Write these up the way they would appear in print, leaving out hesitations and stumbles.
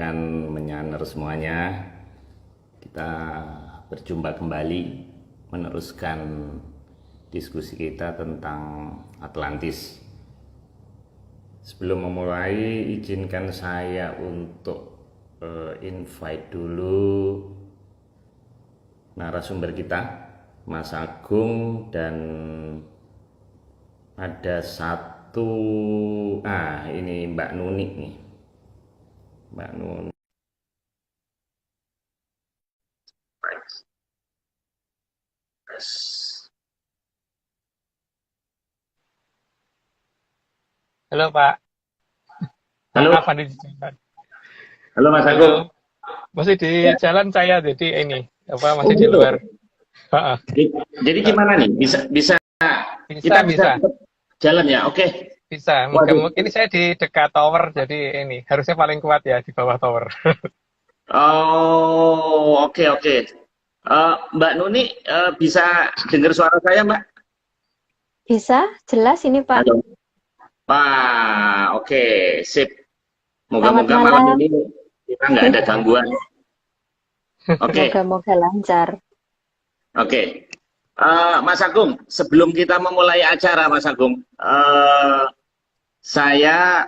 rekan-rekan menyaner semuanya. Kita berjumpa kembali meneruskan diskusi kita tentang Atlantis. Sebelum memulai, izinkan saya untuk invite dulu narasumber kita, Mas Agung, dan ada satu, ini Mbak Nuni nih. Mbak Nuni. Halo Pak, maaf Halo, ada di jalan. halo Mas Agung. Halo, masih di Ya. jalan saya, jadi ini apa Oh masih di gitu. luar. Ha-ha. Jadi gimana nih? Bisa bisa Bisa, kita bisa bisa, tetap jalan ya? Oke. bisa. Waduh. Mungkin ini saya di dekat tower, jadi ini harusnya paling kuat ya di bawah tower. Oh, oke oke. Mbak Nuni bisa dengar suara saya, Mbak? Bisa, jelas ini Pak. Halo. Wah, oke, sip. Selamat Moga-moga malam malam. ini kita nggak ada gangguan. Oke, Moga-moga lancar. oke. Mas Agung, sebelum kita memulai acara, Mas Agung, saya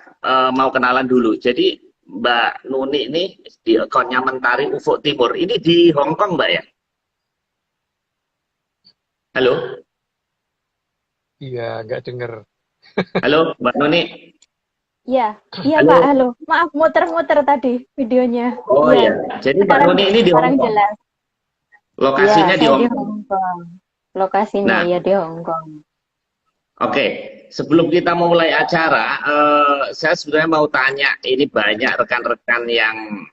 mau kenalan dulu. Jadi Mbak Nuni ini di akunnya Mentari Ufuk Timur. Ini di Hong Kong, Mbak ya? Halo, Iya, nggak denger. halo Mbak Nuni. Iya, iya Pak. Halo. Halo. Maaf muter-muter tadi videonya. Oh Iya, ya, jadi Mbak sekarang Nuni ini di Hong sekarang Kong. jelas. Iya, Lokasinya di saya Hong di Kong. Hong Kong. Lokasinya Nah, ya di Hong Kong. oke. Sebelum kita memulai acara, saya sebenarnya mau tanya. Ini banyak rekan-rekan yang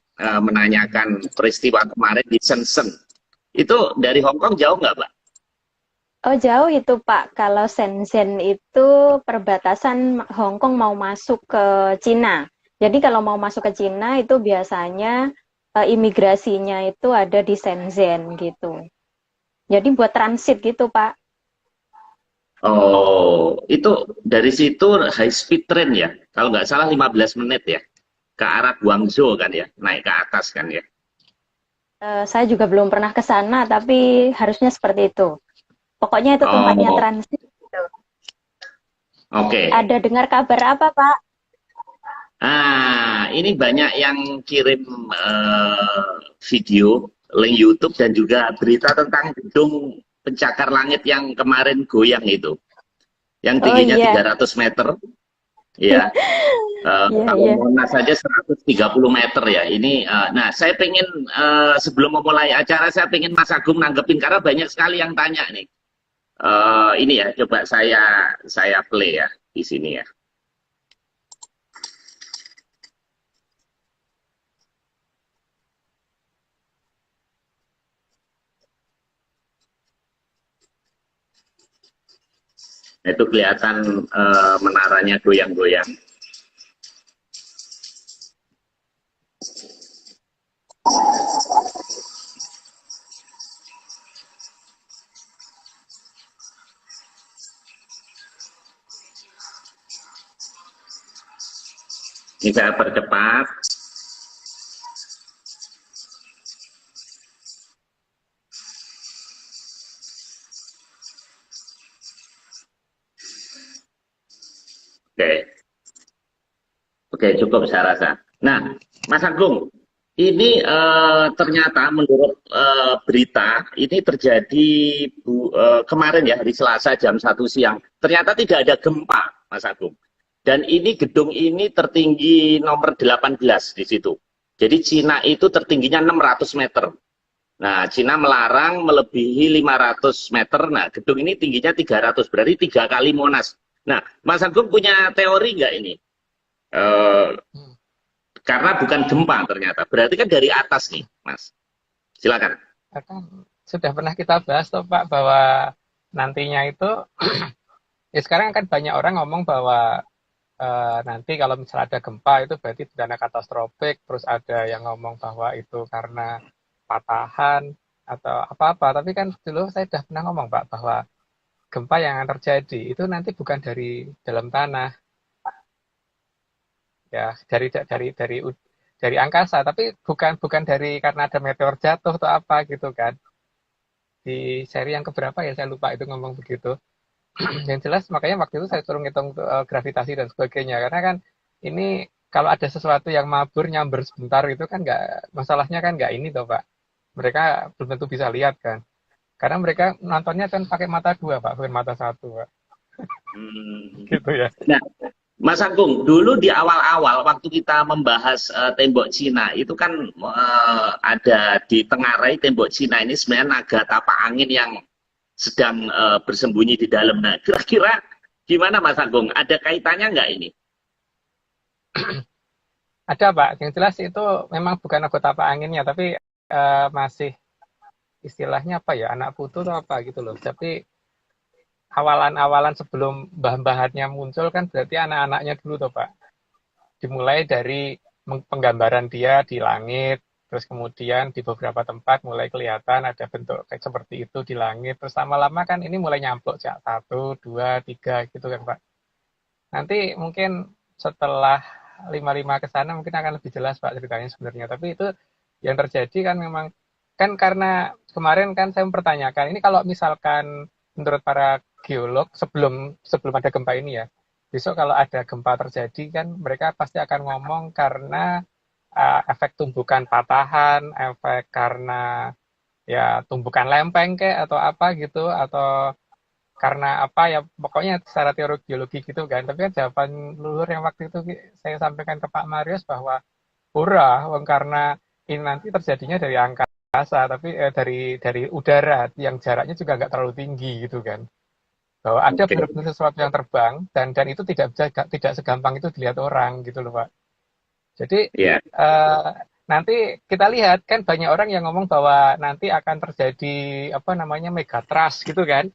menanyakan peristiwa kemarin di Shenzhen. Itu dari Hong Kong jauh nggak, Mbak? Oh, jauh itu Pak. Kalau Shenzhen itu perbatasan Hong Kong mau masuk ke Cina. Jadi kalau mau masuk ke Cina itu biasanya imigrasinya itu ada di Shenzhen gitu. Jadi buat transit gitu Pak. Oh, itu dari situ high speed train ya? Kalau nggak salah 15 menit ya? Ke arah Guangzhou kan ya? Naik ke atas kan ya? Saya juga belum pernah ke sana, tapi harusnya seperti itu. Pokoknya itu tempatnya Oh, transit. Gitu. oke. Ada dengar kabar apa, Pak? Ini banyak yang kirim video, link YouTube dan juga berita tentang gedung pencakar langit yang kemarin goyang itu, yang Oh tingginya iya, 300 meter, ya. iya, Kalau iya. Monas saja 130 meter ya. Ini, nah saya pengen sebelum memulai acara, saya pengen Mas Agung nanggepin karena banyak sekali yang tanya nih. Ini ya, coba saya play ya di sini ya. Itu kelihatan menaranya goyang-goyang. Ini saya percepat. Oke, oke cukup saya rasa. Nah, Mas Agung, ini ternyata menurut berita ini terjadi kemarin ya hari Selasa jam 1 siang. Ternyata tidak ada gempa, Mas Agung. Dan ini gedung ini tertinggi nomor 18 di situ. Jadi Cina itu tertingginya 600 meter. Nah, Cina melarang melebihi 500 meter. Nah, gedung ini tingginya 300, berarti 3 kali Monas. Nah, Mas Agung punya teori nggak ini? Eh, Hmm. karena bukan gempa ternyata. Berarti kan dari atas nih, Mas. Silakan. Kan sudah pernah kita bahas toh Pak bahwa nantinya itu ya sekarang kan banyak orang ngomong bahwa nanti kalau misalnya ada gempa itu berarti bencana katastrofik, terus ada yang ngomong bahwa itu karena patahan atau apa-apa. Tapi kan dulu saya sudah pernah ngomong Pak bahwa gempa yang akan terjadi itu nanti bukan dari dalam tanah, ya dari angkasa, tapi bukan dari karena ada meteor jatuh atau apa gitu kan. Di seri yang keberapa ya saya lupa itu ngomong begitu. Yang jelas makanya waktu itu saya suruh ngitung gravitasi dan sebagainya, karena kan ini kalau ada sesuatu yang mabur nyamber sebentar itu kan nggak, masalahnya kan nggak ini toh Pak. Mereka belum tentu bisa lihat kan. Karena mereka nontonnya kan pakai mata dua Pak, bukan mata satu Pak. Gitu ya. Nah, Mas Agung, dulu di awal-awal waktu kita membahas tembok Cina, itu kan ada di tengarai tembok Cina ini sebenarnya naga tapak angin yang sedang bersembunyi di dalam. Nah, kira-kira gimana Mas Agung? Ada kaitannya nggak ini? Ada Pak, yang jelas itu memang bukan naga tapak anginnya, tapi masih istilahnya apa ya, anak putu atau apa gitu loh. Tapi awalan-awalan sebelum bahan-bahannya muncul kan berarti anak-anaknya dulu toh Pak. Dimulai dari penggambaran dia di langit, terus kemudian di beberapa tempat mulai kelihatan ada bentuk kayak seperti itu di langit, terus lama-lama kan ini mulai nyampluk, 1, 2, 3 gitu kan Pak. Nanti mungkin setelah 5 ke sana mungkin akan lebih jelas Pak ceritanya sebenarnya, tapi itu yang terjadi kan memang, kan karena kemarin kan saya mempertanyakan, ini kalau misalkan menurut para geolog sebelum ada gempa ini ya, besok kalau ada gempa terjadi kan mereka pasti akan ngomong karena efek tumbukan patahan, efek karena ya tumbukan lempeng kayak atau apa gitu, atau karena apa ya, pokoknya secara teori geologi gitu kan. Tapi kan jawaban luhur yang waktu itu saya sampaikan ke Pak Marius bahwa ora, karena ini nanti terjadinya dari angkasa, tapi dari udara yang jaraknya juga nggak terlalu tinggi gitu kan. Bahwa ada benar-benar sesuatu yang terbang dan itu tidak segampang itu dilihat orang gitu loh Pak. Jadi nanti kita lihat kan banyak orang yang ngomong bahwa nanti akan terjadi apa namanya megatrust gitu kan.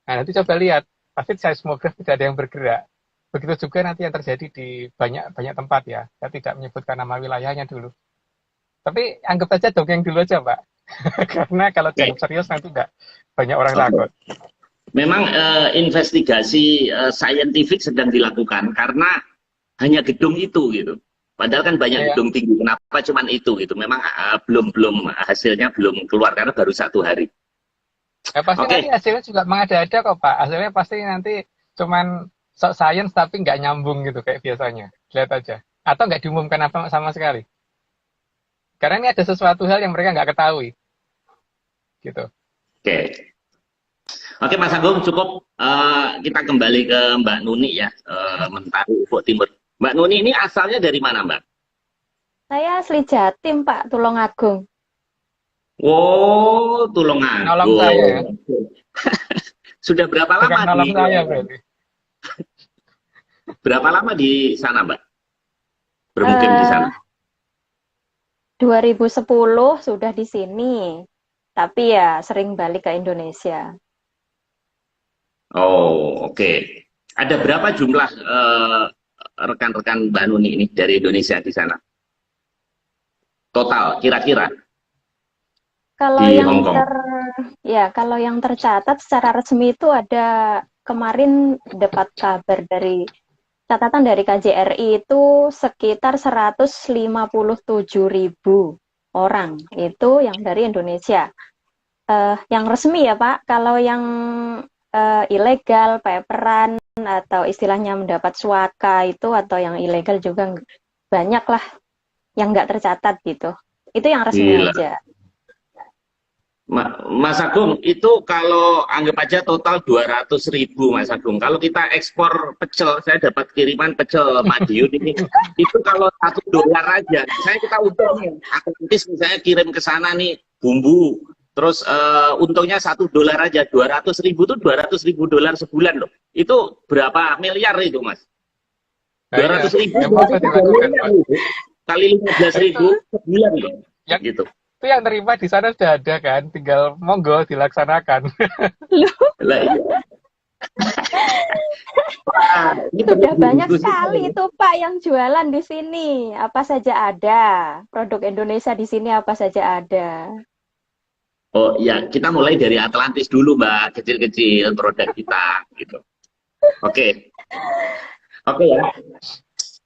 Nah, nanti coba lihat, pasti seismograf tidak ada yang bergerak. Begitu juga nanti yang terjadi di banyak tempat ya. Saya tidak menyebutkan nama wilayahnya dulu. Tapi anggap saja dongeng dulu aja, Pak. Karena kalau dianggap serius nanti enggak banyak orang takut. Memang investigasi saintifik sedang dilakukan karena hanya gedung itu gitu. Padahal kan banyak gedung tinggi. Kenapa cuman itu gitu? Memang belum hasilnya belum keluar karena baru 1 hari. Ya pasti nanti hasilnya juga mengada-ada kok Pak. Hasilnya pasti nanti cuman sok sains tapi nggak nyambung gitu kayak biasanya. Lihat aja. Atau nggak diumumkan apa sama sekali. Karena ini ada sesuatu hal yang mereka nggak ketahui. Gitu. Oke Mas Agung, cukup kita kembali ke Mbak Nuni ya, Mentari Ufuk Timur. Mbak Nuni ini asalnya dari mana Mbak? Saya asli Jatim Pak, Tulungagung. Oh, Tulungagung. Nolong saya ya. Sudah berapa lama nolong saya berarti. Berapa lama di sana Mbak? Bermukim di sana? 2010 sudah di sini. Tapi ya sering balik ke Indonesia. Oh, oke. Ada berapa jumlah rekan-rekan Mbak Nuni ini dari Indonesia di sana? Total, kira-kira? Kalau kalau yang tercatat secara resmi itu ada, kemarin dapat kabar dari catatan dari KJRI itu sekitar 157.000 orang itu yang dari Indonesia. Yang resmi ya Pak, kalau yang ilegal, paperan atau istilahnya mendapat suaka itu atau yang ilegal juga banyak lah yang nggak tercatat gitu. Itu yang resmi aja. Mas Agung, itu kalau anggap aja total 200.000 Mas Agung. Kalau kita ekspor pecel, saya dapat kiriman pecel Madiun ini. Itu kalau $1 aja, saya kita untung. Aktivis misalnya kirim ke sana nih bumbu, terus untungnya $1 aja, 200.000 itu $200.000 sebulan loh. Itu berapa miliar itu Mas? 200.000 kali 15.000 sebulan loh. Gitu. Itu yang terima di sana sudah ada kan, tinggal monggo dilaksanakan. Sudah banyak sekali itu Pak yang jualan di sini. Apa saja ada. Produk Indonesia di sini apa saja ada. Oh ya, kita mulai dari Atlantis dulu Mbak, kecil-kecil produk kita gitu. Oke ya,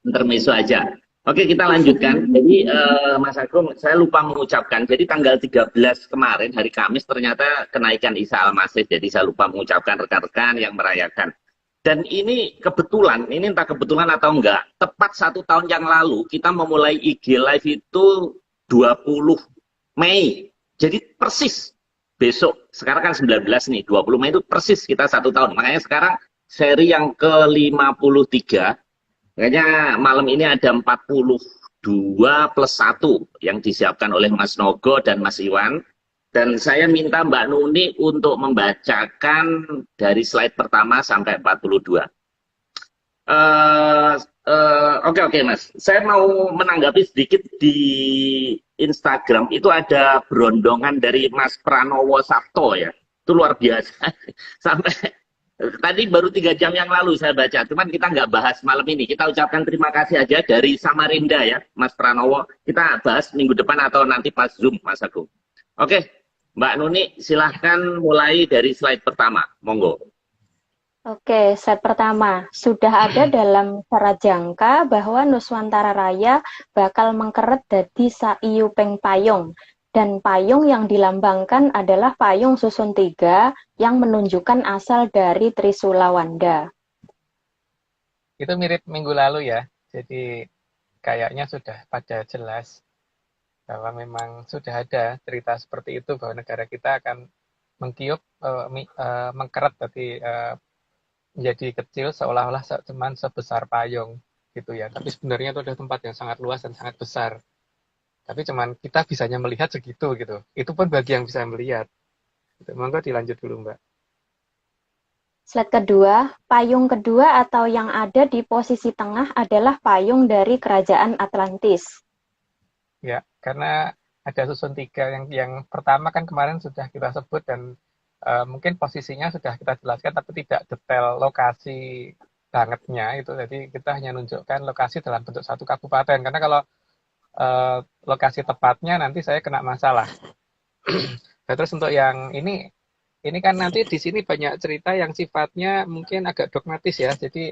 intermezzo aja. Oke, kita lanjutkan. Jadi, Mas Agung, saya lupa mengucapkan. Jadi, tanggal 13 kemarin, hari Kamis, ternyata kenaikan Isa Al-Masih. Jadi, saya lupa mengucapkan rekan-rekan yang merayakan. Dan ini kebetulan, ini entah kebetulan atau enggak, tepat 1 tahun yang lalu, kita memulai IG Live itu 20 Mei. Jadi, persis besok. Sekarang kan 19 nih, 20 Mei itu persis kita 1 tahun. Makanya sekarang seri yang ke-53. Kayaknya malam ini ada 42 plus 1 yang disiapkan oleh Mas Nogo dan Mas Iwan. Dan saya minta Mbak Nuni untuk membacakan dari slide pertama sampai 42. Oke, Mas. Saya mau menanggapi sedikit di Instagram. Itu ada berondongan dari Mas Pranowo Sabto ya. Itu luar biasa. Sampai tadi baru 3 jam yang lalu saya baca, cuman kita nggak bahas malam ini. Kita ucapkan terima kasih aja dari Samarinda ya, Mas Pranowo. Kita bahas minggu depan atau nanti pas Zoom, Mas Agung. Oke, Mbak Nuni, silahkan mulai dari slide pertama. Monggo. Oke, slide pertama. Sudah ada dalam serat jangka bahwa Nuswantara Raya bakal mengkeret dadi saiyu peng payung. Dan payung yang dilambangkan adalah payung susun 3 yang menunjukkan asal dari Trisula Wanda. Itu mirip minggu lalu ya. Jadi kayaknya sudah pada jelas bahwa memang sudah ada cerita seperti itu bahwa negara kita akan mengkiup, mengkeret tadi menjadi kecil seolah-olah cuman sebesar payung gitu ya. Tapi sebenarnya itu adalah tempat yang sangat luas dan sangat besar. Tapi cuman kita bisanya melihat segitu gitu. Itu pun bagi yang bisa melihat. Gitu. Monggo dilanjut dulu, Mbak. Slide kedua, payung kedua atau yang ada di posisi tengah adalah payung dari Kerajaan Atlantis. Ya, karena ada susun 3 yang pertama kan kemarin sudah kita sebut dan mungkin posisinya sudah kita jelaskan tapi tidak detail lokasi bangetnya itu. Jadi kita hanya nunjukkan lokasi dalam bentuk satu kabupaten. Karena kalau lokasi tepatnya nanti saya kena masalah. Nah, terus untuk yang ini kan nanti di sini banyak cerita yang sifatnya mungkin agak dogmatis ya. Jadi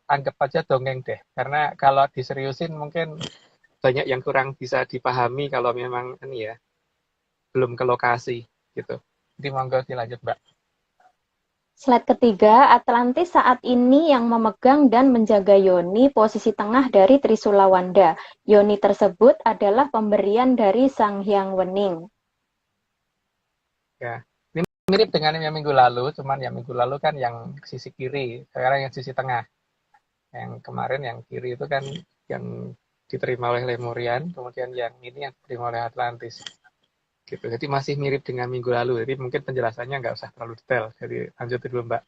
anggap aja dongeng deh. Karena kalau diseriusin mungkin banyak yang kurang bisa dipahami kalau memang ini ya belum ke lokasi gitu. Jadi monggo dilanjut, Mbak. Slide ketiga, Atlantis saat ini yang memegang dan menjaga Yoni posisi tengah dari Trisula Wanda. Yoni tersebut adalah pemberian dari Sang Hyang Wening. Ya, ini mirip dengan yang minggu lalu, cuman yang minggu lalu kan yang sisi kiri, sekarang yang sisi tengah. Yang kemarin yang kiri itu kan yang diterima oleh Lemurian, kemudian yang ini yang diterima oleh Atlantis. Gitu. Jadi masih mirip dengan minggu lalu. Jadi mungkin penjelasannya nggak usah terlalu detail. Jadi lanjut dulu, Mbak.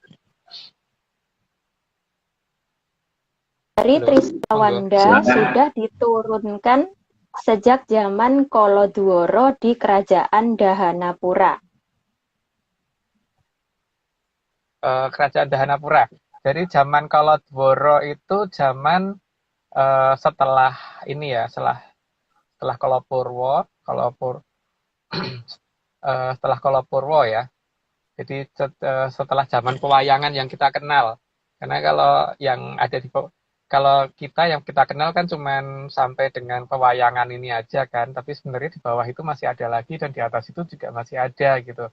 Dari Trisula Wanda sudah diturunkan sejak zaman Kolodworo di Kerajaan Dahanapura. Kerajaan Dahanapura. Jadi zaman Kolodworo itu zaman setelah ini ya, setelah setelah Kolopurwo ya. Jadi setelah zaman pewayangan yang kita kenal. Karena kalau kita yang kita kenal kan cuman sampai dengan pewayangan ini aja kan, tapi sebenarnya di bawah itu masih ada lagi dan di atas itu juga masih ada gitu.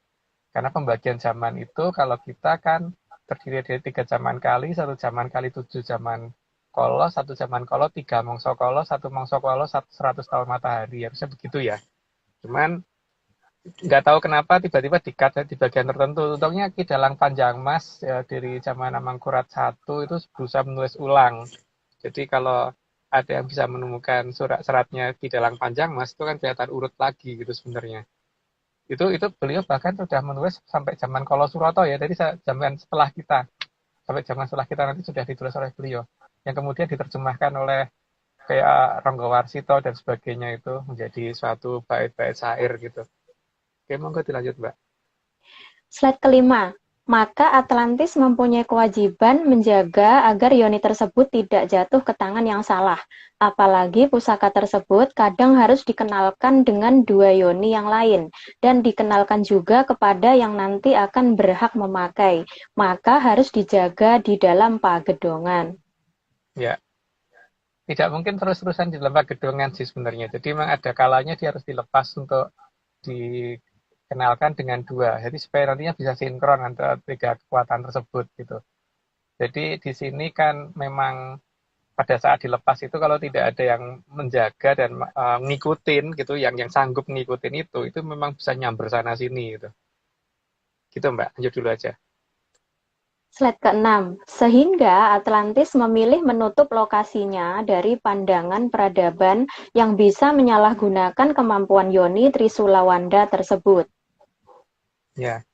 Karena pembagian zaman itu kalau kita kan terdiri dari 3 zaman kali, 1 zaman kali 7 zaman kolo, 1 zaman kolo, 3 mongso kolo, 1 mongso kolo, 100 tahun matahari. Harusnya begitu ya. Cuman nggak tahu kenapa tiba-tiba di-cut di bagian tertentu. Untungnya Ki Dalang Panjang Mas ya, dari zaman Mangkurat 1 itu berusaha menulis ulang. Jadi kalau ada yang bisa menemukan seratnya Ki Dalang Panjang Mas itu kan kelihatan urut lagi gitu sebenarnya. Itu beliau bahkan sudah menulis sampai zaman Kolo Suroto ya. Jadi zaman setelah kita sampai zaman setelah kita nanti sudah ditulis oleh beliau. Yang kemudian diterjemahkan oleh kayak Ronggo Warsito dan sebagainya itu menjadi suatu bait-bait syair gitu. Oke, monggo dilanjut, Mbak. Slide kelima, maka Atlantis mempunyai kewajiban menjaga agar Yoni tersebut tidak jatuh ke tangan yang salah. Apalagi pusaka tersebut kadang harus dikenalkan dengan 2 Yoni yang lain, dan dikenalkan juga kepada yang nanti akan berhak memakai. Maka harus dijaga di dalam pagedongan. Ya. tidak mungkin terus-terusan di dalam gedungan sih sebenarnya. Jadi memang ada kalanya dia harus dilepas untuk dikenalkan dengan dua. Jadi supaya nantinya bisa sinkron antara tiga kekuatan tersebut gitu. Jadi di sini kan memang pada saat dilepas itu kalau tidak ada yang menjaga dan ngikutin gitu, yang sanggup ngikutin itu memang bisa nyamber sana sini gitu. Gitu Mbak, lanjut dulu aja. Slide ke-6. Sehingga Atlantis memilih menutup lokasinya dari pandangan peradaban yang bisa menyalahgunakan kemampuan Yoni Trisulawanda tersebut. Ya,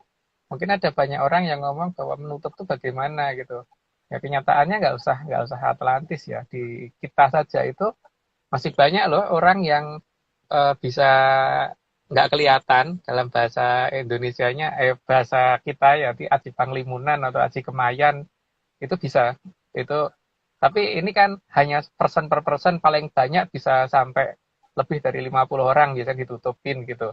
mungkin ada banyak orang yang ngomong bahwa menutup itu bagaimana gitu. Ya kenyataannya nggak usah Atlantis ya. Di kita saja itu masih banyak loh orang yang bisa nggak kelihatan dalam bahasa Indonesianya, bahasa kita ya, di Aji Panglimunan atau Aji Kemayan itu bisa. Itu tapi ini kan hanya person per person, paling banyak bisa sampai lebih dari 50 orang bisa ditutupin gitu.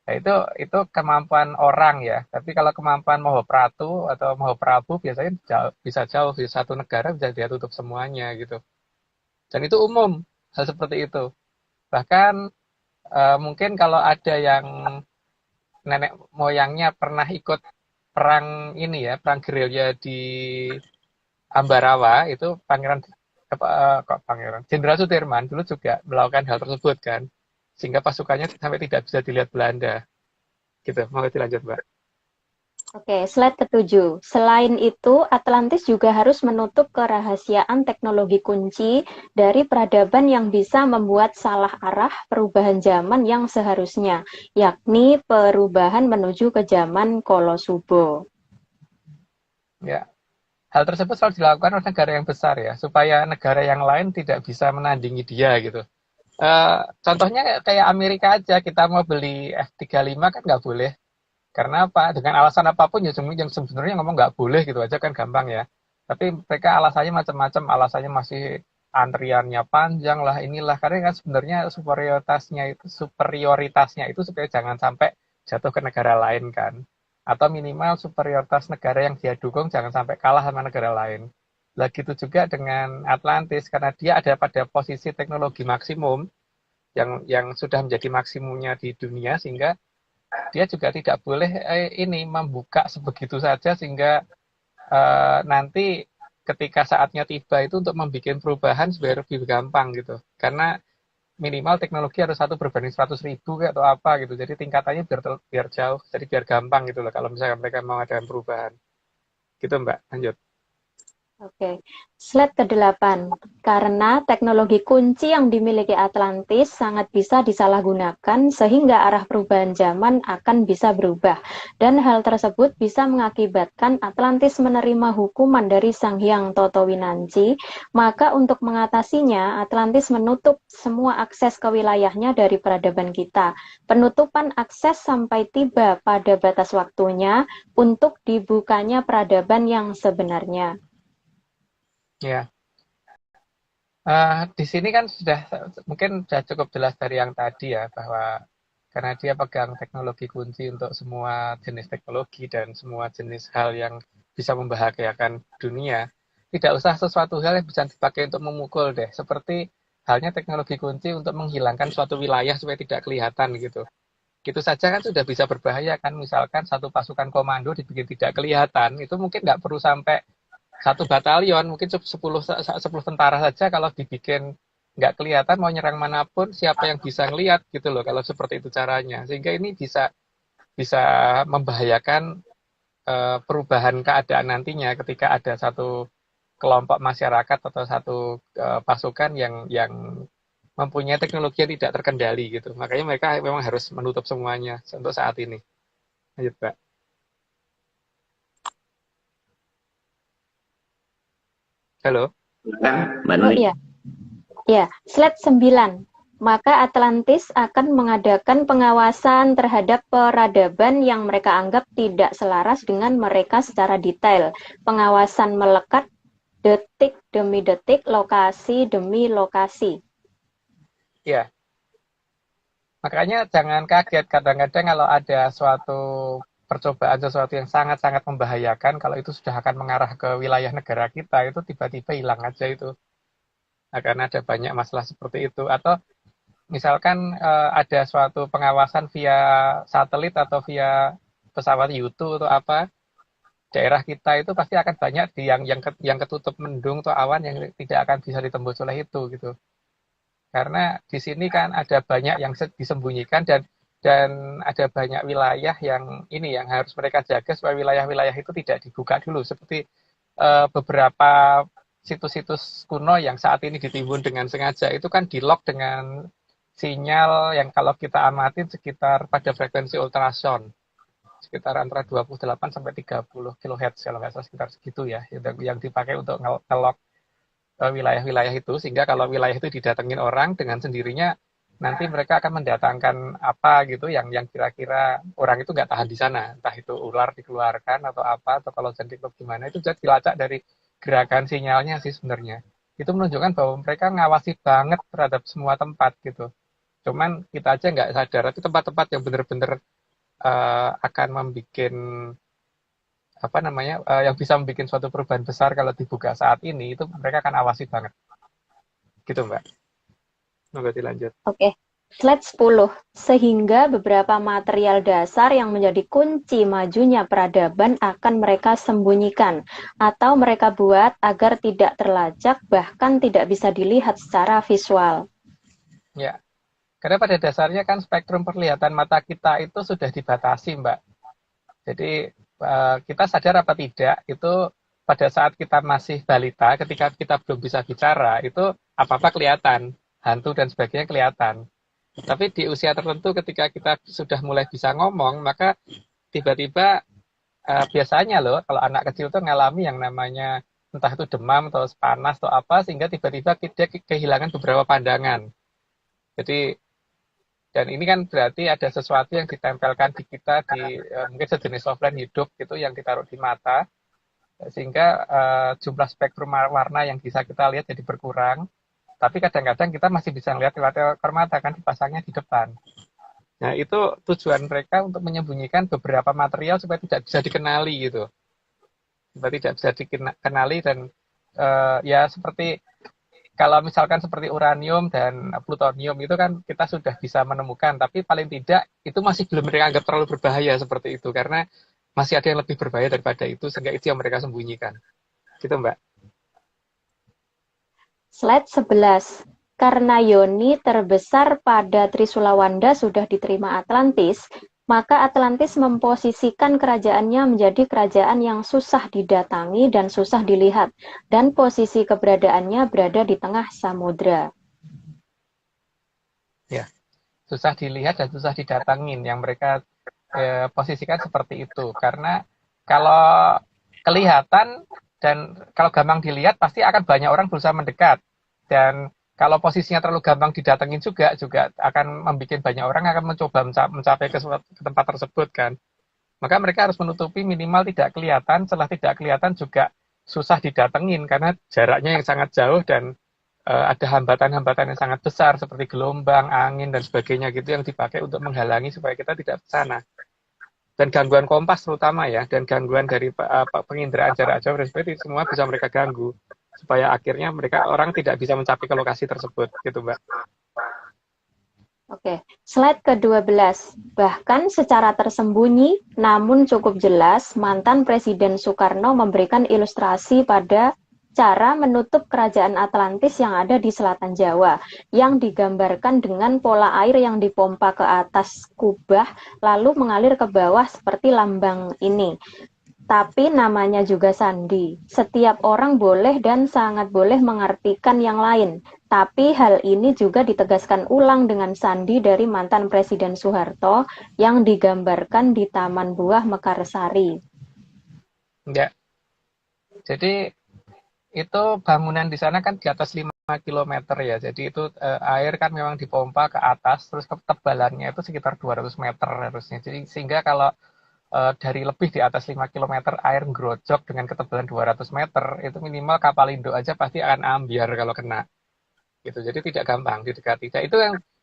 Nah, itu kemampuan orang ya. Tapi kalau kemampuan Mahapratu atau Mahaprabu biasanya bisa jauh di satu negara bisa dia tutup semuanya gitu. Dan itu umum hal seperti itu. Bahkan mungkin kalau ada yang nenek moyangnya pernah ikut perang ini ya, perang gerilya di Ambarawa, itu Pangeran Jenderal Sudirman dulu juga melakukan hal tersebut kan, sehingga pasukannya sampai tidak bisa dilihat Belanda. Gitu, mau dilanjut Mbak. Oke, slide ke-7. Selain itu, Atlantis juga harus menutup kerahasiaan teknologi kunci dari peradaban yang bisa membuat salah arah perubahan zaman yang seharusnya, yakni perubahan menuju ke zaman Kolosubo. Ya, hal tersebut selalu dilakukan oleh negara yang besar ya, supaya negara yang lain tidak bisa menandingi dia gitu. Contohnya kayak Amerika aja, kita mau beli F-35 kan nggak boleh. Karena apa? Dengan alasan apapun ya yang sebenarnya ngomong nggak boleh gitu aja kan gampang ya. Tapi mereka alasannya macam-macam, alasannya masih antriannya panjang lah, inilah. Karena kan sebenarnya superioritasnya itu supaya jangan sampai jatuh ke negara lain kan. Atau minimal superioritas negara yang dia dukung jangan sampai kalah sama negara lain. Lah gitu juga dengan Atlantis, karena dia ada pada posisi teknologi maksimum yang sudah menjadi maksimumnya di dunia, sehingga dia juga tidak boleh ini membuka sebegitu saja sehingga nanti ketika saatnya tiba itu untuk membuat perubahan supaya lebih gampang gitu. Karena minimal teknologi harus 1 berbanding 100.000 atau apa gitu. Jadi tingkatannya biar jauh, jadi biar gampang gitu loh kalau misalnya mereka mau ada perubahan. Gitu Mbak, lanjut. Oke, slide ke-8. Karena teknologi kunci yang dimiliki Atlantis sangat bisa disalahgunakan sehingga arah perubahan zaman akan bisa berubah. Dan hal tersebut bisa mengakibatkan Atlantis menerima hukuman dari Sang Hyang Totowinanci. Maka untuk mengatasinya, Atlantis menutup semua akses ke wilayahnya dari peradaban kita. Penutupan akses sampai tiba pada batas waktunya untuk dibukanya peradaban yang sebenarnya. Ya, di sini kan mungkin sudah cukup jelas dari yang tadi ya, bahwa karena dia pegang teknologi kunci untuk semua jenis teknologi dan semua jenis hal yang bisa membahagiakan dunia, tidak usah sesuatu hal yang bisa dipakai untuk memukul deh, seperti halnya teknologi kunci untuk menghilangkan suatu wilayah supaya tidak kelihatan gitu. Gitu saja kan sudah bisa berbahaya kan, misalkan satu pasukan komando dibikin tidak kelihatan, itu mungkin nggak perlu sampai 1 batalion, mungkin 10 tentara saja kalau dibikin nggak kelihatan mau nyerang manapun, siapa yang bisa ngelihat gitu loh kalau seperti itu caranya. Sehingga ini bisa bisa membahayakan perubahan keadaan nantinya ketika ada satu kelompok masyarakat atau satu pasukan yang mempunyai teknologi yang tidak terkendali gitu. Makanya mereka memang harus menutup semuanya untuk saat ini. Lanjut, Pak. Halo. Kan, Mbak Oh Nuni? iya, ya, slide 9. Maka Atlantis akan mengadakan pengawasan terhadap peradaban yang mereka anggap tidak selaras dengan mereka secara detail. Pengawasan melekat detik demi detik, lokasi demi lokasi. Ya, makanya jangan kaget kadang-kadang kalau ada suatu percobaan sesuatu yang sangat-sangat membahayakan, kalau itu sudah akan mengarah ke wilayah negara kita, itu tiba-tiba hilang aja itu. akan ada banyak masalah seperti itu. Atau misalkan ada suatu pengawasan via satelit atau via pesawat U2 atau apa, daerah kita itu pasti akan banyak di yang ketutup mendung atau awan yang tidak akan bisa ditembus oleh itu gitu. Karena di sini kan ada banyak yang disembunyikan dan ada banyak wilayah yang ini yang harus mereka jaga supaya wilayah-wilayah itu tidak dibuka dulu, seperti beberapa situs-situs kuno yang saat ini ditimbun dengan sengaja itu kan di-lock dengan sinyal yang kalau kita amatin sekitar pada frekuensi ultrasound sekitar antara 28 sampai 30 kHz kalau nggak salah, sekitar segitu ya yang dipakai untuk nge-lock wilayah-wilayah itu, sehingga kalau wilayah itu didatengin orang dengan sendirinya nanti mereka akan mendatangkan apa gitu yang kira-kira orang itu nggak tahan di sana, entah itu ular dikeluarkan atau apa, atau kalau jantiklop gimana, itu jadi dilacak dari gerakan sinyalnya sih sebenarnya. Itu menunjukkan bahwa mereka ngawasi banget terhadap semua tempat gitu. Cuman kita aja nggak sadar, tapi tempat-tempat yang benar-benar akan membuat apa namanya yang bisa membuat suatu perubahan besar kalau dibuka saat ini, itu mereka akan awasi banget gitu Mbak. Semoga dilanjut. Oke, slide 10. Sehingga beberapa material dasar yang menjadi kunci majunya peradaban akan mereka sembunyikan atau mereka buat agar tidak terlacak, bahkan tidak bisa dilihat secara visual. Ya, karena pada dasarnya kan spektrum penglihatan mata kita itu sudah dibatasi Mbak. Jadi kita sadar apa tidak, itu pada saat kita masih balita, ketika kita belum bisa bicara, itu apa-apa kelihatan, hantu dan sebagainya kelihatan. Tapi di usia tertentu ketika kita sudah mulai bisa ngomong, maka tiba-tiba biasanya loh, kalau anak kecil tuh ngalami yang namanya entah itu demam atau panas atau apa, sehingga tiba-tiba dia kehilangan beberapa pandangan. Jadi dan ini kan berarti ada sesuatu yang ditempelkan di kita di mungkin sejenis offline hidup gitu yang ditaruh di mata, sehingga jumlah spektrum warna yang bisa kita lihat jadi berkurang. Tapi kadang-kadang kita masih bisa lihat lewat teleskop mata kan dipasangnya di depan. Nah itu tujuan mereka untuk menyembunyikan beberapa material supaya tidak bisa dikenali gitu, supaya tidak bisa dikenali dan ya seperti kalau misalkan seperti uranium dan plutonium itu kan kita sudah bisa menemukan, tapi paling tidak itu masih belum mereka anggap terlalu berbahaya seperti itu, karena masih ada yang lebih berbahaya daripada itu, sehingga itu yang mereka sembunyikan. Gitu Mbak. Slide 11. Karena yoni terbesar pada Trisulawanda sudah diterima Atlantis, maka Atlantis memposisikan kerajaannya menjadi kerajaan yang susah didatangi dan susah dilihat, dan posisi keberadaannya berada di tengah samudra. Ya, susah dilihat dan susah didatangin, yang mereka posisikan seperti itu. Karena kalau kelihatan dan kalau gampang dilihat, pasti akan banyak orang berusaha mendekat. Dan kalau posisinya terlalu gampang didatengin juga akan membuat banyak orang akan mencoba mencapai ke tempat tersebut kan. Maka mereka harus menutupi minimal tidak kelihatan, setelah tidak kelihatan juga susah didatengin karena jaraknya yang sangat jauh dan ada hambatan-hambatan yang sangat besar seperti gelombang, angin dan sebagainya gitu yang dipakai untuk menghalangi supaya kita tidak ke sana. Dan gangguan kompas terutama ya, dan gangguan dari penginderaan jarak jauh dan sebagainya semua bisa mereka ganggu supaya akhirnya orang tidak bisa mencapai ke lokasi tersebut gitu Mbak. Oke, slide ke-12. Bahkan secara tersembunyi namun cukup jelas, mantan Presiden Soekarno memberikan ilustrasi pada cara menutup kerajaan Atlantis yang ada di selatan Jawa, yang digambarkan dengan pola air yang dipompa ke atas kubah lalu mengalir ke bawah seperti lambang ini. Tapi namanya juga sandi. Setiap orang boleh dan sangat boleh mengartikan yang lain. Tapi hal ini juga ditegaskan ulang dengan sandi dari mantan Presiden Soeharto yang digambarkan di Taman Buah Mekarsari. Ya. Jadi itu bangunan di sana kan di atas 5 km ya. Jadi itu air kan memang dipompa ke atas, terus ketebalannya itu sekitar 200 meter harusnya. Jadi sehingga kalau dari lebih di atas 5 km air ngerojok dengan ketebalan 200 meter, itu minimal kapal induk aja pasti akan ambiar kalau kena. Gitu. Jadi tidak gampang didekati. Nah, itu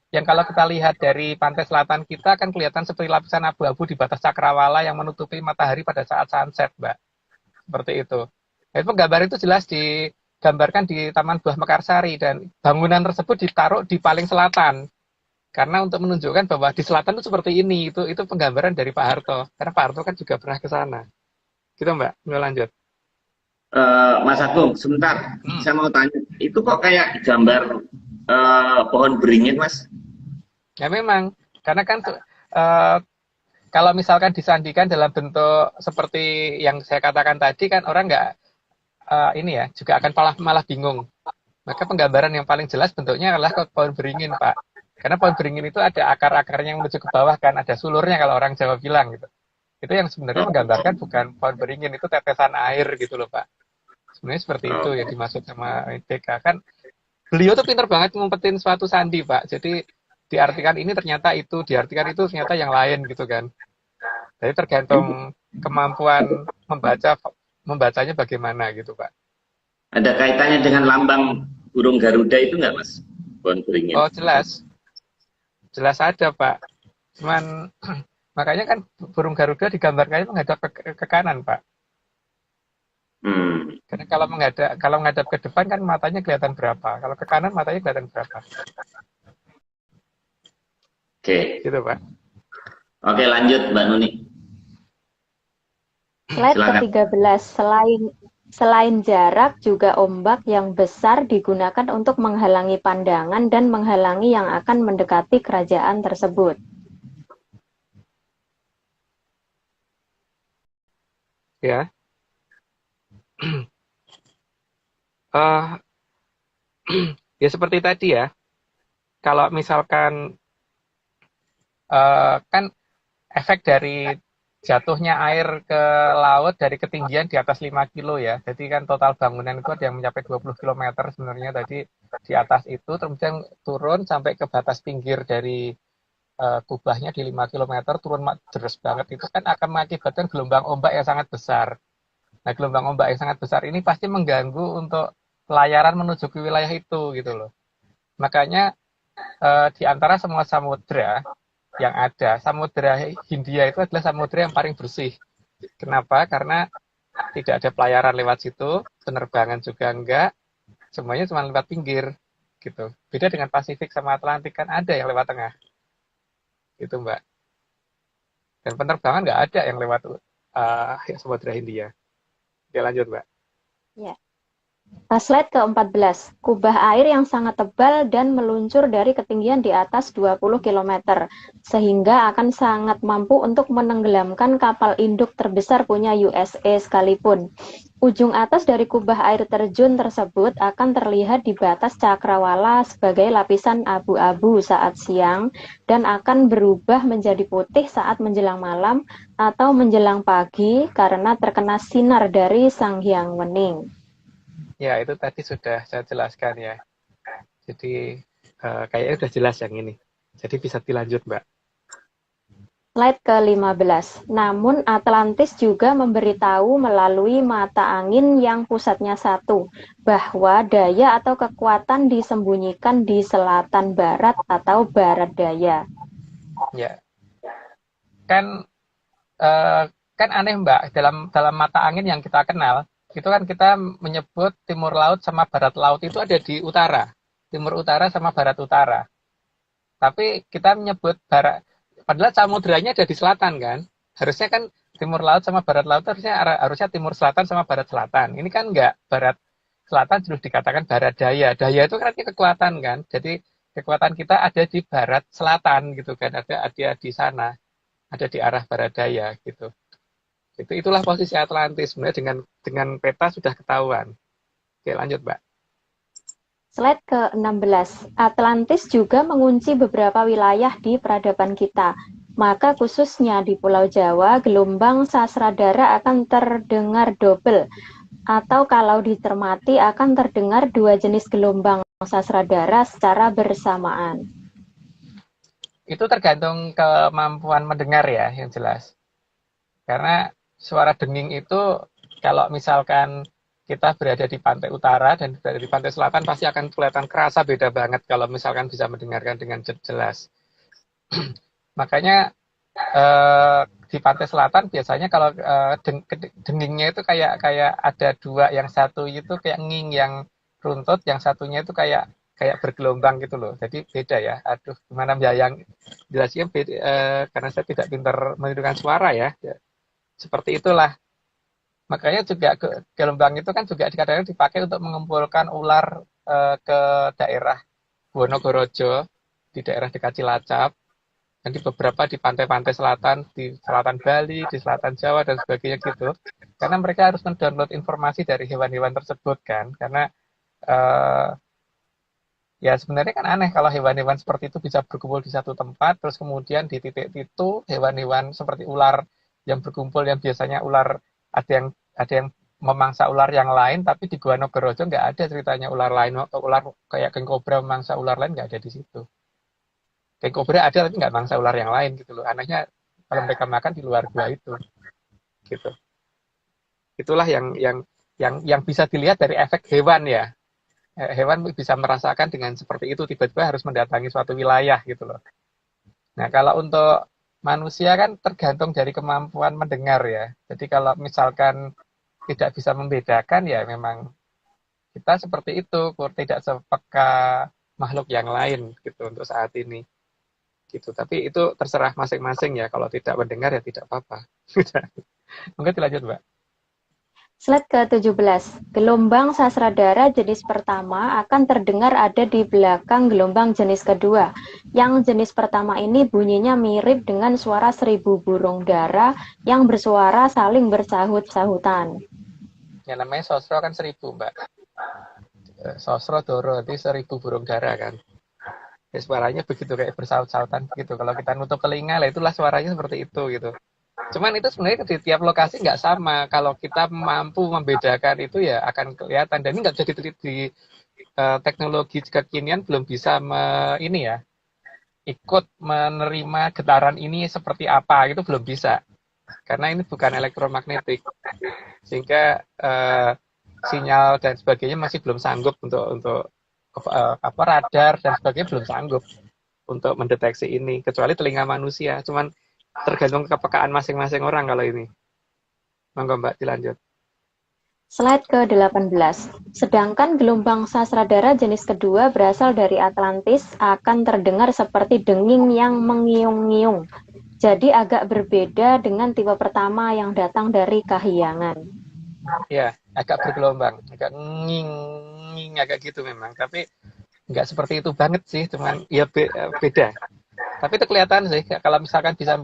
yang kalau kita lihat dari pantai selatan kita kan kelihatan seperti lapisan abu-abu di batas cakrawala yang menutupi matahari pada saat sunset, Mbak. Seperti itu. Nah, itu gambar itu jelas digambarkan di Taman Buah Mekarsari dan bangunan tersebut ditaruh di paling selatan. Karena untuk menunjukkan bahwa di selatan itu seperti ini, itu penggambaran dari Pak Harto. Karena Pak Harto kan juga pernah ke sana. Gitu Mbak, mau lanjut. Mas Agung, sebentar, Hmm. saya mau tanya, itu kok kayak gambar pohon beringin, Mas? Ya memang, karena kan kalau misalkan disandikan dalam bentuk seperti yang saya katakan tadi kan orang nggak ini ya juga akan malah bingung. Maka penggambaran yang paling jelas bentuknya adalah pohon beringin, Pak. Karena pohon beringin itu ada akar-akarnya yang menuju ke bawah kan, ada sulurnya kalau orang Jawa bilang gitu. Itu yang sebenarnya menggambarkan bukan pohon beringin, itu tetesan air gitu loh, Pak. Sebenarnya seperti itu yang dimaksud sama ITK. Kan beliau tuh pinter banget ngumpetin suatu sandi, Pak. Jadi diartikan ini ternyata itu, diartikan itu ternyata yang lain gitu kan. Jadi tergantung kemampuan membacanya bagaimana gitu, Pak. Ada kaitannya dengan lambang burung Garuda itu nggak, Mas? Pohon beringin. Oh, jelas. Jelas ada, Pak. Cuman makanya kan burung Garuda digambarkannya menghadap ke kanan, Pak. Karena kalau menghadap ke depan kan matanya kelihatan berapa. Kalau ke kanan matanya kelihatan berapa. Oke. Gitu, Pak. Oke, lanjut Mbak Nuni. Slide Silakan. ke-13, selain jarak juga ombak yang besar digunakan untuk menghalangi pandangan dan menghalangi yang akan mendekati kerajaan tersebut. Ya. Ya seperti tadi ya. Kalau misalkan kan efek dari jatuhnya air ke laut dari ketinggian di atas 5 kilo ya. Jadi kan total bangunan itu ada yang mencapai 20 km sebenarnya tadi di atas itu, kemudian turun sampai ke batas pinggir dari kubahnya di 5 km, turun deras banget itu kan akan mengakibatkan gelombang ombak yang sangat besar. Nah, gelombang ombak yang sangat besar ini pasti mengganggu untuk pelayaran menuju ke wilayah itu gitu loh. Makanya di antara semua samudra yang ada, Samudra Hindia itu adalah samudra yang paling bersih. Kenapa? Karena tidak ada pelayaran lewat situ, penerbangan juga enggak, semuanya cuma lewat pinggir, gitu. Beda dengan Pasifik sama Atlantik kan ada yang lewat tengah, gitu Mbak. Dan penerbangan nggak ada yang lewat Samudra Hindia. Oke, lanjut Mbak. Ya. Slide ke-14, kubah air yang sangat tebal dan meluncur dari ketinggian di atas 20 km, sehingga akan sangat mampu untuk menenggelamkan kapal induk terbesar punya USA sekalipun. Ujung atas dari kubah air terjun tersebut akan terlihat di batas cakrawala sebagai lapisan abu-abu saat siang dan akan berubah menjadi putih saat menjelang malam atau menjelang pagi karena terkena sinar dari Sang Hyang Wening. Ya, itu tadi sudah saya jelaskan ya. Jadi kayaknya sudah jelas yang ini. Jadi bisa dilanjut, Mbak. Slide ke-15. Namun Atlantis juga memberitahu melalui mata angin yang pusatnya satu, bahwa daya atau kekuatan disembunyikan di selatan barat atau barat daya. Ya. Kan aneh, Mbak, dalam mata angin yang kita kenal, itu kan kita menyebut timur laut sama barat laut itu ada di utara. Timur utara sama barat utara. Tapi kita menyebut barat, padahal samudranya ada di selatan kan. Harusnya kan timur laut sama barat laut harusnya timur selatan sama barat selatan. Ini kan enggak, barat selatan terus dikatakan barat daya. Daya itu kan artinya kekuatan kan. Jadi kekuatan kita ada di barat selatan gitu kan. Ada di sana. Ada di arah barat daya gitu. Itulah posisi Atlantis sebenarnya dengan peta sudah ketahuan. Oke, lanjut, Mbak. Slide ke-16. Atlantis juga mengunci beberapa wilayah di peradaban kita. Maka khususnya di Pulau Jawa, gelombang Sasradhara akan terdengar double. Atau kalau dicermati akan terdengar dua jenis gelombang Sasradhara secara bersamaan. Itu tergantung kemampuan mendengar ya, yang jelas. Karena suara denging itu kalau misalkan kita berada di pantai utara dan berada di pantai selatan pasti akan kelihatan kerasa beda banget kalau misalkan bisa mendengarkan dengan jelas. Makanya di pantai selatan biasanya kalau dengingnya itu kayak ada dua, yang satu itu kayak nging, runtut, yang satunya itu kayak kayak bergelombang gitu loh. Jadi beda ya. Aduh, gimana yang jelasnya beda, karena saya tidak pintar menirukan suara ya. Ya, seperti itulah. Makanya juga gelombang itu kan juga kadang-kadang dipakai untuk mengumpulkan ular ke daerah Wonogorojo, di daerah dekat Cilacap, dan di beberapa di pantai-pantai selatan, di selatan Bali, di selatan Jawa, dan sebagainya gitu. Karena mereka harus mendownload informasi dari hewan-hewan tersebut kan. Karena eh, ya sebenarnya kan aneh kalau hewan-hewan seperti itu bisa berkumpul di satu tempat, terus kemudian di titik itu hewan-hewan seperti ular yang berkumpul, yang biasanya ular ada yang memangsa ular yang lain, tapi di Gua Nogorojo nggak ada ceritanya ular lain, ular kayak king cobra memangsa ular lain nggak ada di situ. King cobra ada tapi nggak mangsa ular yang lain gitu loh. Anehnya kalau mereka makan di luar gua itu, gitu. Itulah yang bisa dilihat dari efek hewan ya. Hewan bisa merasakan dengan seperti itu, tiba-tiba harus mendatangi suatu wilayah gitu loh. Nah, kalau untuk manusia kan tergantung dari kemampuan mendengar ya. Jadi kalau misalkan tidak bisa membedakan ya memang kita seperti itu, tidak sepeka makhluk yang lain gitu untuk saat ini. Gitu. Tapi itu terserah masing-masing ya. Kalau tidak mendengar ya tidak apa-apa. Mungkin dilanjut, Mbak. Slide ke-17. Gelombang sasradara jenis pertama akan terdengar ada di belakang gelombang jenis kedua. Yang jenis pertama ini bunyinya mirip dengan suara 1000 burung dara yang bersuara saling bersahut-sahutan. Yang namanya sosro kan 1000, Mbak. Sosro doro, itu 1000 burung dara kan. Ya, suaranya begitu kayak bersahut-sahutan begitu. Kalau kita nutup telinga lah itulah suaranya seperti itu gitu. Cuman itu sebenarnya di tiap lokasi nggak sama. Kalau kita mampu membedakan itu ya akan kelihatan. Dan ini nggak bisa diteliti di teknologi kekinian belum bisa ini ya ikut menerima getaran ini seperti apa gitu belum bisa. Karena ini bukan elektromagnetik. Sehingga sinyal dan sebagainya masih belum sanggup untuk radar dan sebagainya belum sanggup untuk mendeteksi ini kecuali telinga manusia. Cuman tergantung kepekaan masing-masing orang kalau ini. Monggo Mbak dilanjut. Slide ke-18. Sedangkan gelombang sasradara jenis kedua berasal dari Atlantis akan terdengar seperti denging yang mengiung-ngiung. Jadi agak berbeda dengan tipe pertama yang datang dari Kahyangan. Ya, agak bergelombang, agak nging agak gitu memang. Tapi nggak seperti itu banget sih, cuman ya beda. Tapi itu kelihatan sih, kalau misalkan bisa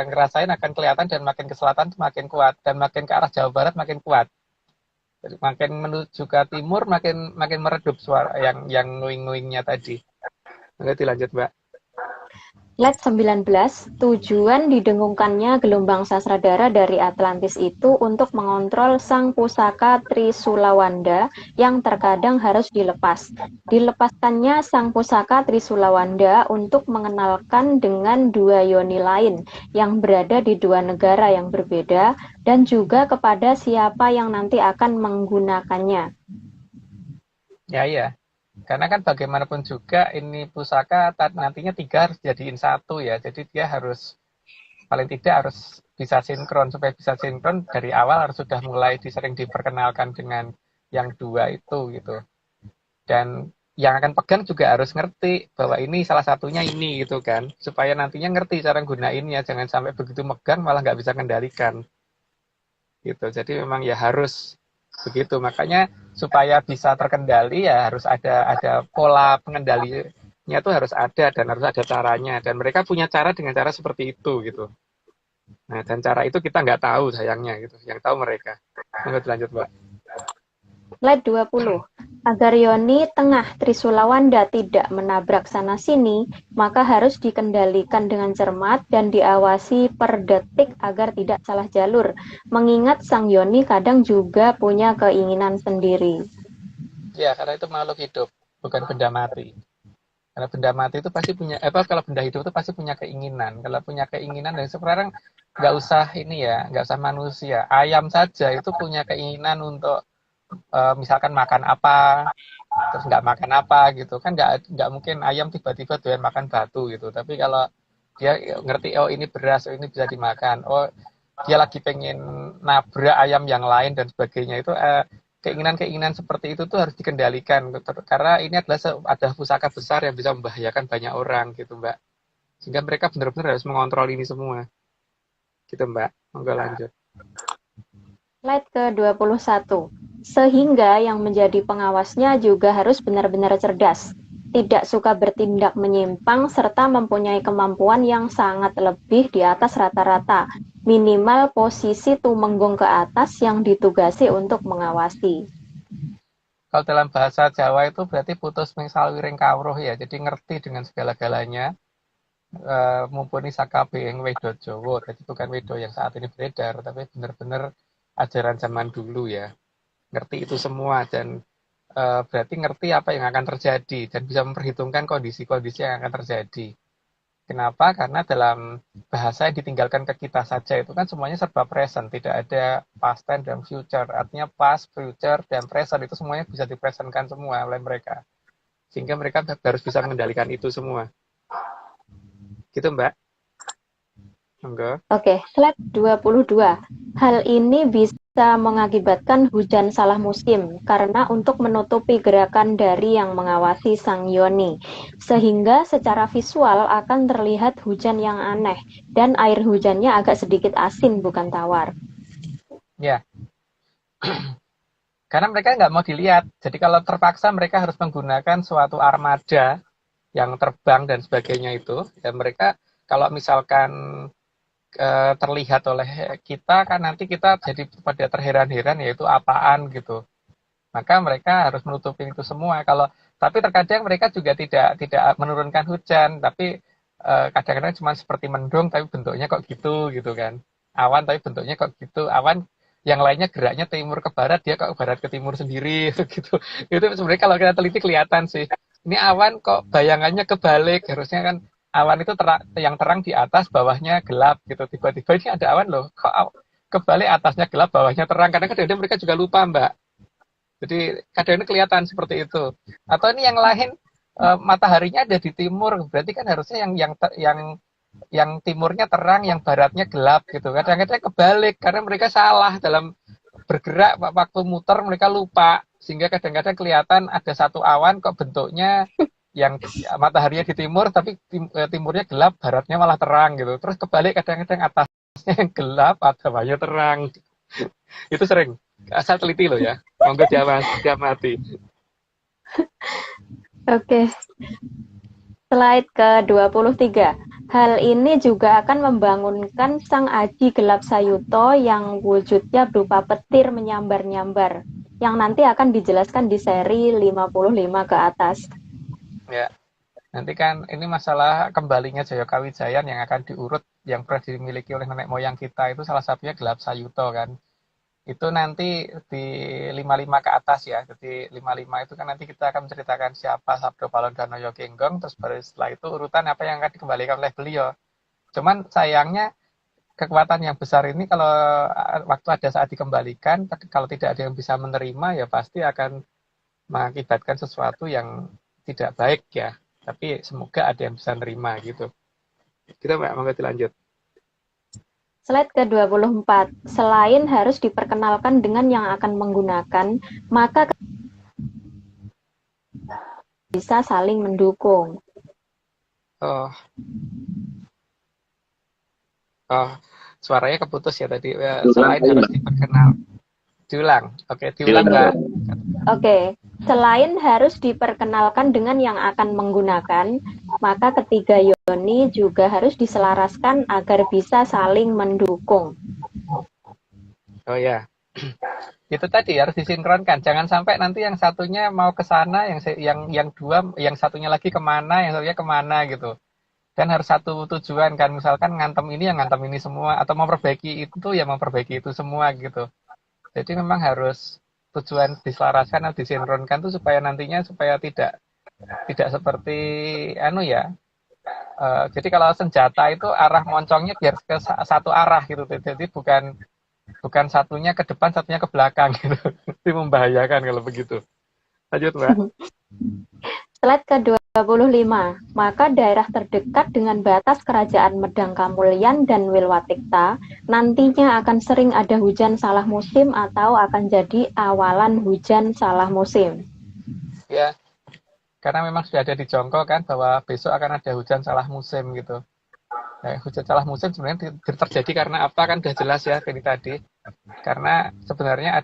ngerasain akan kelihatan dan makin ke selatan makin kuat dan makin ke arah Jawa Barat makin kuat. Jadi makin menuju ke timur makin meredup suara yang nguing-nguingnya tadi. Oke, dilanjut Mbak. Slide 19. Tujuan didengungkannya gelombang sasradara dari Atlantis itu untuk mengontrol sang pusaka Trisulawanda yang terkadang harus dilepas. Dilepaskannya sang pusaka Trisulawanda untuk mengenalkan dengan dua yoni lain yang berada di dua negara yang berbeda dan juga kepada siapa yang nanti akan menggunakannya. Ya. Karena kan bagaimanapun juga ini pusaka nantinya 3 harus jadiin 1 ya. Jadi dia harus paling tidak harus bisa sinkron. Supaya bisa sinkron dari awal harus sudah mulai sering diperkenalkan dengan yang 2 itu gitu. Dan yang akan pegang juga harus ngerti bahwa ini salah satunya ini gitu kan. Supaya nantinya ngerti cara gunainnya. Jangan sampai begitu megang malah nggak bisa kendalikan. Gitu. Jadi memang ya harus begitu. Makanya supaya bisa terkendali ya harus ada pola pengendalinya tuh harus ada dan harus ada caranya, dan mereka punya cara dengan cara seperti itu gitu. Nah, dan cara itu kita nggak tahu sayangnya gitu, yang tahu mereka. Lanjut Mbak. Slide 20. Agar yoni tengah Trisulawanda tidak menabrak sana-sini, maka harus dikendalikan dengan cermat dan diawasi per detik agar tidak salah jalur. Mengingat sang yoni kadang juga punya keinginan sendiri. Ya, karena itu makhluk hidup, bukan benda mati. Karena benda mati itu pasti punya, kalau benda hidup itu pasti punya keinginan. Kalau punya keinginan, dan sekarang nggak usah ini ya, nggak usah manusia. Ayam saja itu punya keinginan untuk misalkan makan apa, terus nggak makan apa gitu kan, nggak mungkin ayam tiba-tiba doyan makan batu gitu. Tapi kalau dia ngerti oh ini beras, oh ini bisa dimakan, oh dia lagi pengen nabrak ayam yang lain dan sebagainya, itu keinginan-keinginan seperti itu tuh harus dikendalikan karena ini adalah ada pusaka besar yang bisa membahayakan banyak orang gitu Mbak. Sehingga mereka benar-benar harus mengontrol ini semua. Gitu Mbak. Monggo lanjut. Slide ke-21. Sehingga yang menjadi pengawasnya juga harus benar-benar cerdas, tidak suka bertindak menyimpang, serta mempunyai kemampuan yang sangat lebih di atas rata-rata, minimal posisi tumenggung ke atas yang ditugasi untuk mengawasi. Kalau dalam bahasa Jawa itu berarti putus mengsal wiring kawruh ya, jadi ngerti dengan segala-galanya, mumpuni sakabe yang wedo Jawa, jadi bukan wedo yang saat ini beredar, tapi benar-benar ajaran zaman dulu ya, ngerti itu semua dan berarti ngerti apa yang akan terjadi dan bisa memperhitungkan kondisi-kondisi yang akan terjadi. Kenapa? Karena dalam bahasa yang ditinggalkan ke kita saja itu kan semuanya serba present, tidak ada past tense dan future. Artinya past, future, dan present itu semuanya bisa dipresentkan semua oleh mereka. Sehingga mereka harus bisa mengendalikan itu semua. Gitu Mbak. Monggo. Oke, slide 22. Hal ini bisa mengakibatkan hujan salah musim karena untuk menutupi gerakan dari yang mengawasi sang yoni, sehingga secara visual akan terlihat hujan yang aneh dan air hujannya agak sedikit asin bukan tawar. Ya, karena mereka nggak mau dilihat. Jadi kalau terpaksa mereka harus menggunakan suatu armada yang terbang dan sebagainya itu, ya mereka kalau misalkan terlihat oleh kita kan nanti kita jadi pada terheran-heran yaitu apaan gitu. Maka mereka harus menutupi itu semua. Tapi terkadang mereka juga tidak menurunkan hujan, tapi kadang-kadang cuma seperti mendung tapi bentuknya kok gitu kan. Awan tapi bentuknya kok gitu. Awan yang lainnya geraknya timur ke barat, dia kok barat ke timur sendiri gitu. Itu sebenarnya kalau kita teliti kelihatan sih. Ini awan kok bayangannya kebalik, harusnya kan awan itu yang terang di atas, bawahnya gelap gitu. Tiba-tiba ini ada awan loh, kok kebalik atasnya gelap, bawahnya terang. Kadang-kadang mereka juga lupa Mbak. Jadi kadang-kadang kelihatan seperti itu. Atau ini yang lain mataharinya ada di timur, berarti kan harusnya yang timurnya terang, yang baratnya gelap gitu. Kadang-kadang kebalik karena mereka salah dalam bergerak waktu muter mereka lupa sehingga kadang-kadang kelihatan ada satu awan kok bentuknya yang mataharinya di timur tapi timurnya gelap, baratnya malah terang gitu. Terus kebalik kadang-kadang atasnya yang gelap, bawahnya terang. Itu sering. Asal teliti loh ya. Monggo diamati. Oke. Slide ke-23. Hal ini juga akan membangunkan sang Aji Gelap Sayuto yang wujudnya berupa petir menyambar-nyambar, yang nanti akan dijelaskan di seri 55 ke atas. Ya, nanti kan ini masalah kembalinya Jaya Kawijayan yang akan diurut yang pernah dimiliki oleh nenek moyang kita itu salah satunya Gelap Sayuto kan. Itu nanti di 55 ke atas ya. Jadi 55 itu kan nanti kita akan menceritakan siapa Sabdo Palondano Yogenggong, terus baru setelah itu urutan apa yang akan dikembalikan oleh beliau. Cuman sayangnya kekuatan yang besar ini kalau waktu ada saat dikembalikan, kalau tidak ada yang bisa menerima ya pasti akan mengakibatkan sesuatu yang tidak baik ya. Tapi semoga ada yang bisa menerima gitu. Kita mau dilanjut. Slide ke-24. Selain harus diperkenalkan dengan yang akan menggunakan, maka bisa saling mendukung. Oh, suaranya keputus ya tadi. Selain harus diperkenal. Diulang. Oke, diulang Mbak. Oke, selain harus diperkenalkan dengan yang akan menggunakan, maka ketiga yoni juga harus diselaraskan agar bisa saling mendukung. Oh ya, itu tadi harus disinkronkan. Jangan sampai nanti yang satunya mau ke sana, yang dua, yang satunya lagi kemana, yang satunya kemana gitu. Dan harus satu tujuan kan, misalkan ngantem ini yang ngantem ini semua, atau memperbaiki itu yang memperbaiki itu semua gitu. Jadi memang harus tujuan diselaraskan atau disinkronkan tuh supaya nantinya supaya tidak seperti jadi kalau senjata itu arah moncongnya biar ke satu arah gitu. Jadi bukan satunya ke depan, satunya ke belakang gitu. Itu membahayakan kalau begitu. Lanjut Mbak. Slide ke-25. Maka daerah terdekat dengan batas kerajaan Medang Kamulyan dan Wilwatikta nantinya akan sering ada hujan salah musim atau akan jadi awalan hujan salah musim. Ya, karena memang sudah ada di Jongko kan bahwa besok akan ada hujan salah musim gitu. Nah, hujan salah musim sebenarnya terjadi karena apa kan udah jelas ya tadi. Karena sebenarnya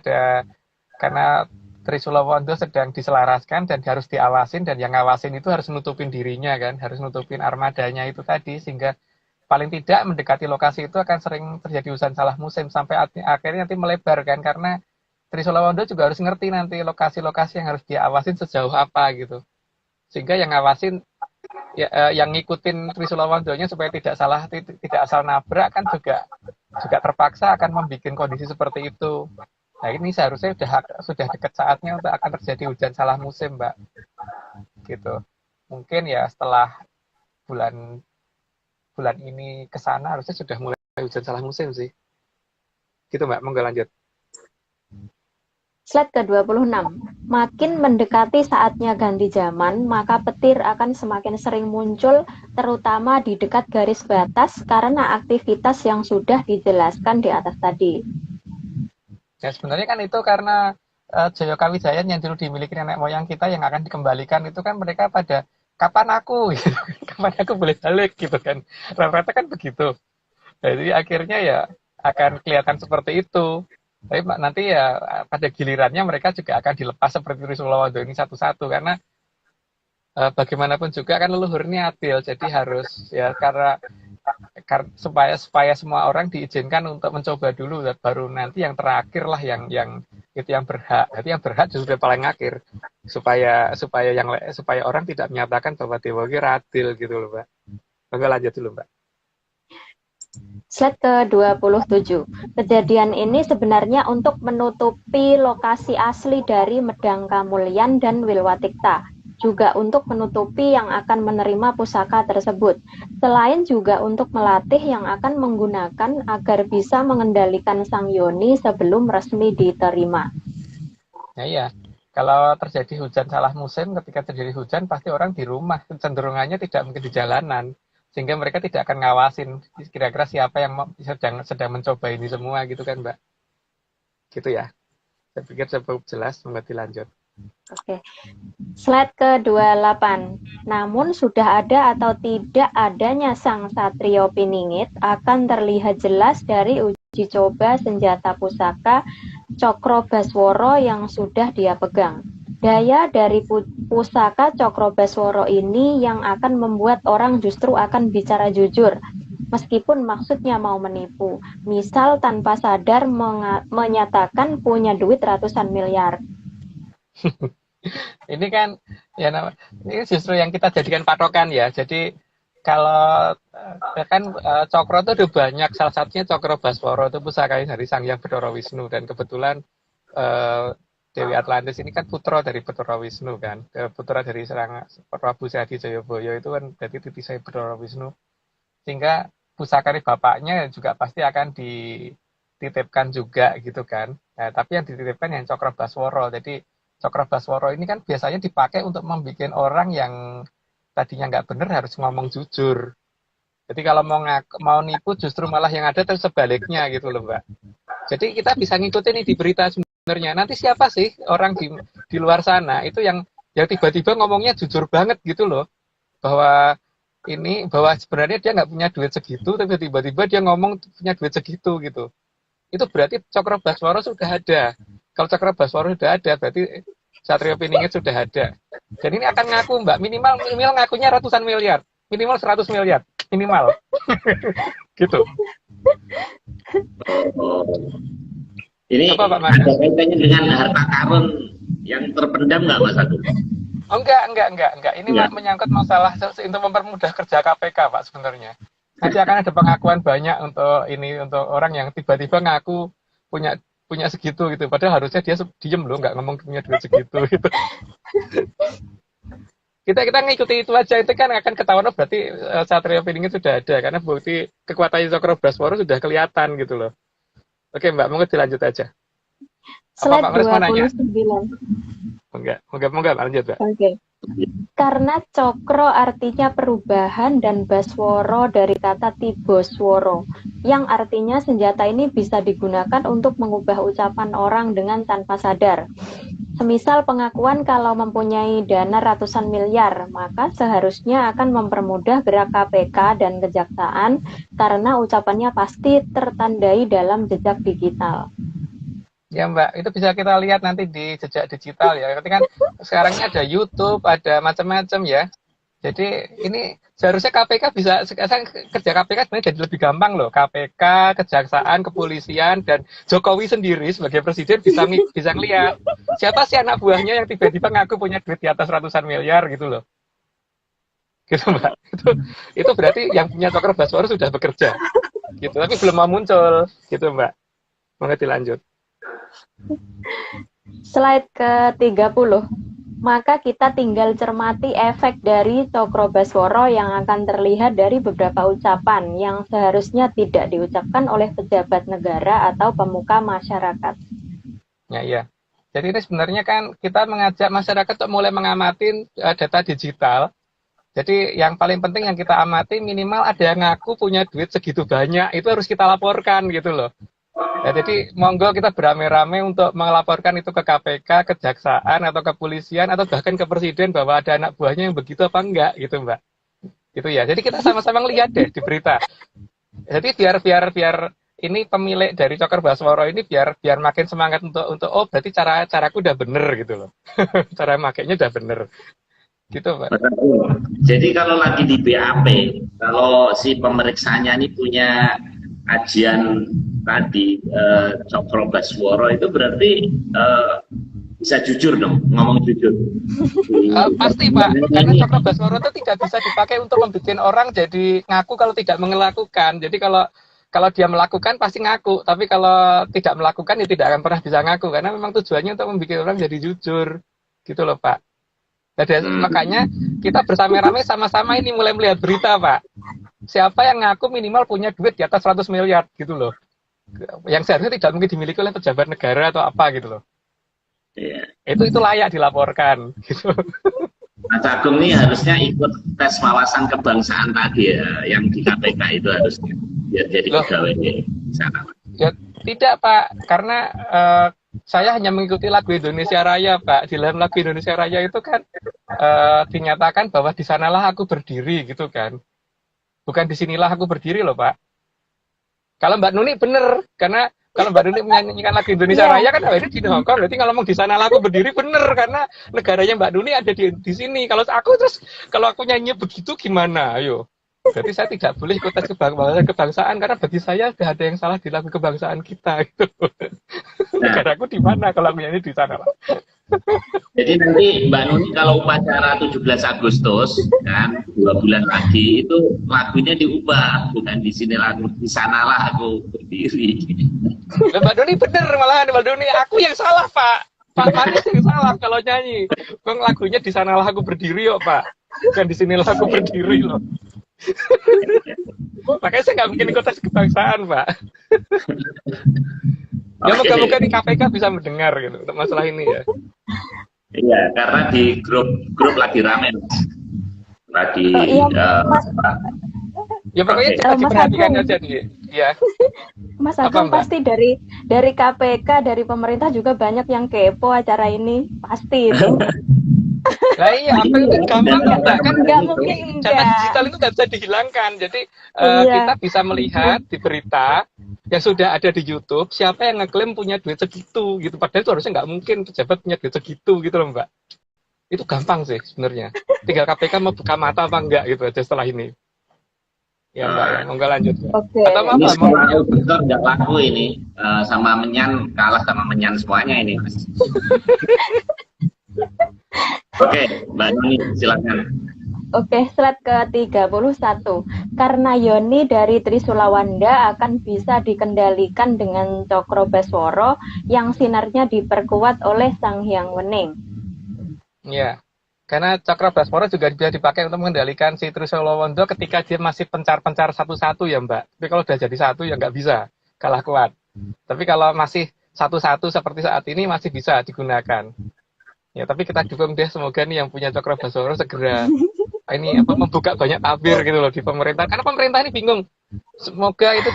karena Trisula Wondo sedang diselaraskan dan harus diawasin, dan yang ngawasin itu harus nutupin dirinya kan, harus nutupin armadanya itu tadi, sehingga paling tidak mendekati lokasi itu akan sering terjadi hujan salah musim sampai akhirnya nanti melebar kan, karena Trisula Wondo juga harus ngerti nanti lokasi-lokasi yang harus diawasin sejauh apa gitu, sehingga yang ngawasin yang ngikutin Trisula Wondonya supaya tidak asal nabrak kan juga terpaksa akan membuat kondisi seperti itu. Nah, ini seharusnya sudah dekat saatnya untuk akan terjadi hujan salah musim, Mbak. Gitu. Mungkin ya setelah bulan ini ke sana harusnya sudah mulai hujan salah musim sih. Gitu, Mbak. Monggo lanjut. Slide ke-26. Makin mendekati saatnya ganti zaman, maka petir akan semakin sering muncul, terutama di dekat garis batas karena aktivitas yang sudah dijelaskan di atas tadi. Ya, sebenarnya kan itu karena Jaya Kawijayan yang dulu dimiliki nenek moyang kita yang akan dikembalikan itu kan mereka pada kapan aku, gitu. Kapan aku boleh balik gitu kan. Rata-rata kan begitu. Jadi akhirnya ya akan kelihatan seperti itu. Tapi nanti ya pada gilirannya mereka juga akan dilepas seperti Trisula Wondo ini satu-satu karena bagaimanapun juga kan leluhur ini adil, jadi harus ya karena supaya semua orang diizinkan untuk mencoba dulu, baru nanti yang terakhir lah yang itu yang berhak. Jadi yang berhak justru paling akhir supaya orang tidak menyatakan bahwa Dewa ini adil gitu loh, Mbak. Monggo lanjut dulu, Mbak. Slide ke-27. Kejadian ini sebenarnya untuk menutupi lokasi asli dari Medang Kamulyan dan Wilwatikta, juga untuk menutupi yang akan menerima pusaka tersebut. Selain juga untuk melatih yang akan menggunakan agar bisa mengendalikan Sang Yoni sebelum resmi diterima. Nah, iya. Kalau terjadi hujan salah musim, ketika terjadi hujan pasti orang di rumah, cenderungannya tidak mungkin di jalanan. Sehingga mereka tidak akan ngawasin kira-kira siapa yang sedang mencoba ini semua gitu kan, Mbak. Gitu ya. Saya pikir cukup jelas, monggo dilanjut. Oke. Slide ke-28. Namun sudah ada atau tidak adanya Sang Satrio Piningit akan terlihat jelas dari uji coba senjata pusaka Cokro Basworo yang sudah dia pegang. Daya dari pusaka Cokro Basworo ini yang akan membuat orang justru akan bicara jujur, meskipun maksudnya mau menipu. Misal tanpa sadar menyatakan punya duit ratusan miliar. Ini kan ya ini justru yang kita jadikan patokan ya. Jadi kalau kan Cokro itu ada banyak, salah satunya Cokro Basworo itu pusaka dari Sang Hyang Bathara Wisnu, dan kebetulan Dewi Atlantis ini kan putra dari Bathara Wisnu kan, putra dari Prabu Sadi Jayabaya itu kan berarti titisai Bathara Wisnu, sehingga pusaka dari bapaknya juga pasti akan dititipkan juga gitu kan. Nah, tapi yang dititipkan yang Cokro Basworo. Jadi Cokro Basworo ini kan biasanya dipakai untuk membuat orang yang tadinya nggak benar harus ngomong jujur. Jadi kalau mau nipu justru malah yang ada terus sebaliknya gitu loh, Mbak. Jadi kita bisa ngikutin nih di berita sebenarnya. Nanti siapa sih orang di luar sana itu yang tiba-tiba ngomongnya jujur banget gitu loh. Bahwa sebenarnya dia nggak punya duit segitu, tapi tiba-tiba dia ngomong punya duit segitu gitu. Itu berarti Cokro Basworo sudah ada. Kalau Cokro Basworo sudah ada, berarti Satrio Piningit sudah ada. Dan ini akan ngaku, Mbak, minimal ngakunya ratusan miliar, minimal 100 miliar, minimal. Gitu. Ini apa, Pak Mas? ada kaitannya dengan harta karun yang terpendam nggak, Mas Agung? Oh, enggak. Ini menyangkut masalah untuk mempermudah kerja KPK, Pak, sebenarnya. Nanti akan ada pengakuan banyak untuk orang yang tiba-tiba ngaku punya segitu gitu. Padahal harusnya dia diem loh, nggak ngomong punya duit segitu gitu. kita ngikuti itu aja, itu kan akan ketahuan berarti Satrio Piningit sudah ada, karena bukti kekuatan Cokro Basworo sudah kelihatan gitu loh. Oke, Mbak, monggo dilanjut aja. Slide 29. Enggak, lanjut, Mbak. Oke. Karena cokro artinya perubahan dan basworo dari kata tibosworo, yang artinya senjata ini bisa digunakan untuk mengubah ucapan orang dengan tanpa sadar. Semisal pengakuan kalau mempunyai dana ratusan miliar, maka seharusnya akan mempermudah gerak KPK dan kejaksaan karena ucapannya pasti tertandai dalam jejak digital. Ya Mbak, itu bisa kita lihat nanti di jejak digital ya. Nanti kan sekarang ini ada YouTube, ada macam-macam ya. Jadi ini seharusnya KPK bisa, sekarang kerja KPK sebenarnya jadi lebih gampang loh. KPK, kejaksaan, kepolisian, dan Jokowi sendiri sebagai presiden bisa ngeliat siapa sih anak buahnya yang tiba-tiba ngaku punya duit di atas ratusan miliar gitu loh. Gitu Mbak. Itu berarti yang punya Cokro Basworo sudah bekerja. Gitu, tapi belum mau muncul gitu Mbak. Mengerti lanjut. Slide ke-30. Maka kita tinggal cermati efek dari Cokro Basworo yang akan terlihat dari beberapa ucapan yang seharusnya tidak diucapkan oleh pejabat negara atau pemuka masyarakat. Ya, iya. Jadi ini sebenarnya kan kita mengajak masyarakat untuk mulai mengamati data digital. Jadi yang paling penting yang kita amati minimal ada yang ngaku punya duit segitu banyak, itu harus kita laporkan gitu loh. Ya, jadi monggo kita beramai-ramai untuk melaporkan itu ke KPK, kejaksaan atau kepolisian atau bahkan ke presiden bahwa ada anak buahnya yang begitu apa enggak gitu Mbak. Gitu ya. Jadi kita sama-sama ngelihat deh di berita. Jadi biar ini pemilik dari Cokro Basworo ini biar makin semangat untuk oh berarti caraku udah bener gitu loh. Cara makainya udah bener. Gitu Mbak. Jadi kalau lagi di BAP, kalau si pemeriksanya ini punya ajian tadi Cokro Basworo itu berarti bisa jujur dong, ngomong jujur. Pasti Pak, karena Cokro Basworo itu tidak bisa dipakai untuk membuat orang jadi ngaku kalau tidak melakukan. Jadi kalau dia melakukan pasti ngaku, tapi kalau tidak melakukan ya tidak akan pernah bisa ngaku karena memang tujuannya untuk membuat orang jadi jujur, gitu loh Pak. Jadi makanya kita bersama-ramai sama-sama ini mulai melihat berita Pak. Siapa yang ngaku minimal punya duit di atas 100 miliar gitu loh. Yang seharusnya tidak mungkin dimiliki oleh pejabat negara atau apa gitu loh. Yeah. Itu layak dilaporkan gitu. Mas Agung ini harusnya ikut tes wawasan kebangsaan tadi ya, yang di KPK itu harusnya biar jadi pegawai di sana. Ya, tidak Pak, karena saya hanya mengikuti lagu Indonesia Raya Pak. Di dalam lagu Indonesia Raya itu kan dinyatakan bahwa di sanalah aku berdiri gitu kan. Bukan di sinilah aku berdiri loh Pak. Kalau Mbak Nuni bener, karena kalau Mbak Nuni menyanyikan lagu Indonesia Raya kan ini di Hongkong, berarti kalau ngomong di sana aku berdiri bener karena negaranya Mbak Nuni ada di sini. Kalau aku nyanyi begitu gimana? Ayo. Berarti saya tidak boleh ikut tes kebangsaan karena bagi saya sudah ada yang salah di lagu kebangsaan kita gitu. Negaraku di mana kalau aku nyanyi di sana lah. Jadi nanti Mbak Nuni kalau upacara 17 Agustus kan 2 bulan lagi itu lagunya diubah, bukan di sini lagu di sanalah aku berdiri. Mbak Nuni bener malahan Mbak Nuni, aku yang salah Pak Manis yang salah kalau nyanyi. Bang lagunya di sanalah aku berdiri kok Pak, bukan di sinilah aku berdiri loh. Makanya saya nggak mungkin ikut tes kebangsaan Pak. Ya moga-moga di KPK bisa mendengar gitu untuk masalah ini ya. Iya, karena di grup lagi rame. Lagi ya pokoknya diperhatikan aja nih. Ya. Mas Agung pasti dari KPK, dari pemerintah juga banyak yang kepo acara ini, pasti itu. Nah iya, apa itu gampang enggak kan nggak mungkin data digital itu nggak bisa dihilangkan. Jadi kita bisa melihat di berita yang sudah ada di YouTube siapa yang ngeklaim punya duit segitu gitu. Padahal itu harusnya nggak mungkin pejabat punya duit segitu gitu loh Mbak. Itu gampang sih sebenarnya. Tinggal KPK mau buka mata apa enggak gitu aja setelah ini. Ya Mbak, ya, enggak lanjut. Okay. Atau apa? Ini semua auditor nggak laku ini sama Menyan, kalah sama Menyan semuanya ini Mas. Oke, Mbak Nuni silakan. Oke, slide ke-31. Karena Yoni dari Trisulawanda akan bisa dikendalikan dengan Cokro Basworo yang sinarnya diperkuat oleh Sang Hyang Wening. Ya, karena Cokro Basworo juga bisa dipakai untuk mengendalikan si Trisulawanda ketika dia masih pencar-pencar satu-satu ya Mbak. Tapi kalau udah jadi satu ya nggak bisa, kalah kuat. Tapi kalau masih satu-satu seperti saat ini masih bisa digunakan. Ya, tapi kita dukung deh, semoga nih yang punya Cakrabaswara segera ini apa membuka banyak tabir gitu loh di pemerintah. Karena pemerintah ini bingung. Semoga itu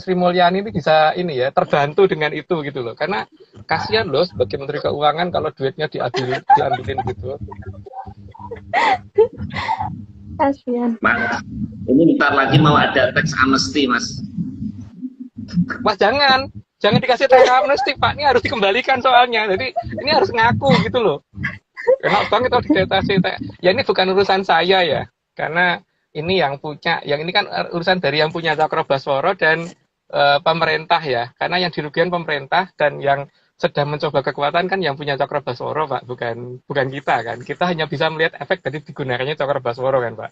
Sri Mulyani ini bisa ini ya terbantu dengan itu gitu loh. Karena kasihan loh sebagai Menteri Keuangan kalau duitnya diambilin gitu. Kasihan. Mas, ini bentar lagi mau ada tax amnesty, Mas. Mas jangan dikasih tax amnesty Pak, ini harus dikembalikan soalnya. Jadi ini harus ngaku gitu loh. Enak banget kalau dikasih ya ini bukan urusan saya ya, karena ini yang ini kan urusan dari yang punya Cakrabaswara dan pemerintah ya, karena yang dirugikan pemerintah dan yang sedang mencoba kekuatan kan yang punya Cakrabaswara Pak, bukan kita kan. Kita hanya bisa melihat efek dari digunakannya Cakrabaswara kan Pak.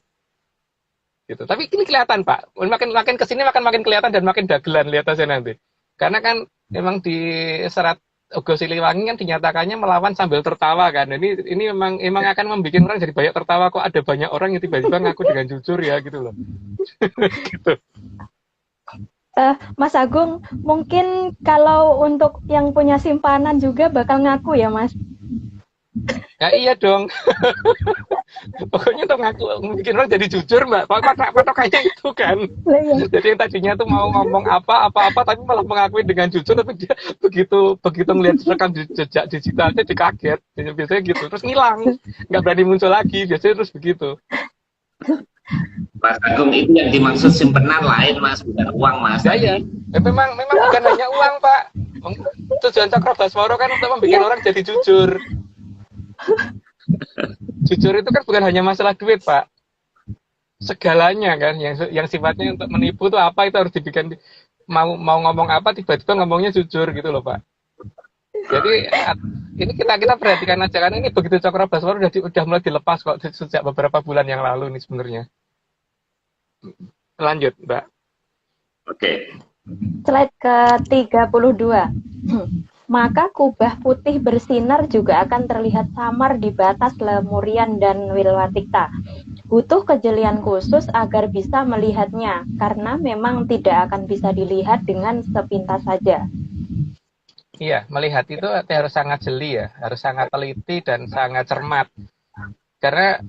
Gitu. Tapi ini kelihatan Pak, makin kesini makin kelihatan dan makin dagelan, lihat aja nanti. Karena kan memang di serat Ogo Siliwangi kan dinyatakannya melawan sambil tertawa kan. Ini memang akan membuat orang jadi banyak tertawa, kok ada banyak orang yang tiba-tiba ngaku dengan jujur ya gitu loh. Gitu. Mas Agung, mungkin kalau untuk yang punya simpanan juga bakal ngaku ya Mas? Ya iya dong. Pokoknya tuh ngaku bikin orang jadi jujur Mbak. Patokannya itu kan. Jadi yang tadinya tuh mau ngomong apa tapi malah mengakui dengan jujur, tapi dia begitu melihat rekam jejak digitalnya dikaget. Biasanya gitu. Terus ngilang. Nggak berani muncul lagi. Biasanya terus begitu. Mas Agung, itu yang dimaksud simpenan lain Mas, bukan uang Mas. Ya. Memang bukan hanya uang Pak. Tujuan Cakrabaswara kan untuk membuat orang jadi jujur. Jujur itu kan bukan hanya masalah duit Pak, segalanya kan yang sifatnya untuk menipu tuh apa itu harus dibikin, mau ngomong apa tiba-tiba ngomongnya jujur gitu loh Pak. Jadi ini kita perhatikan aja, karena ini begitu Cakrabaswara udah mulai dilepas kok sejak beberapa bulan yang lalu nih sebenarnya. Lanjut Mbak. Oke. Slide ke-32. Maka kubah putih bersinar juga akan terlihat samar di batas Lemurian dan Wilwatikta. Butuh kejelian khusus agar bisa melihatnya, karena memang tidak akan bisa dilihat dengan sepintas saja. Iya, melihat itu harus sangat jeli ya, harus sangat teliti dan sangat cermat. Karena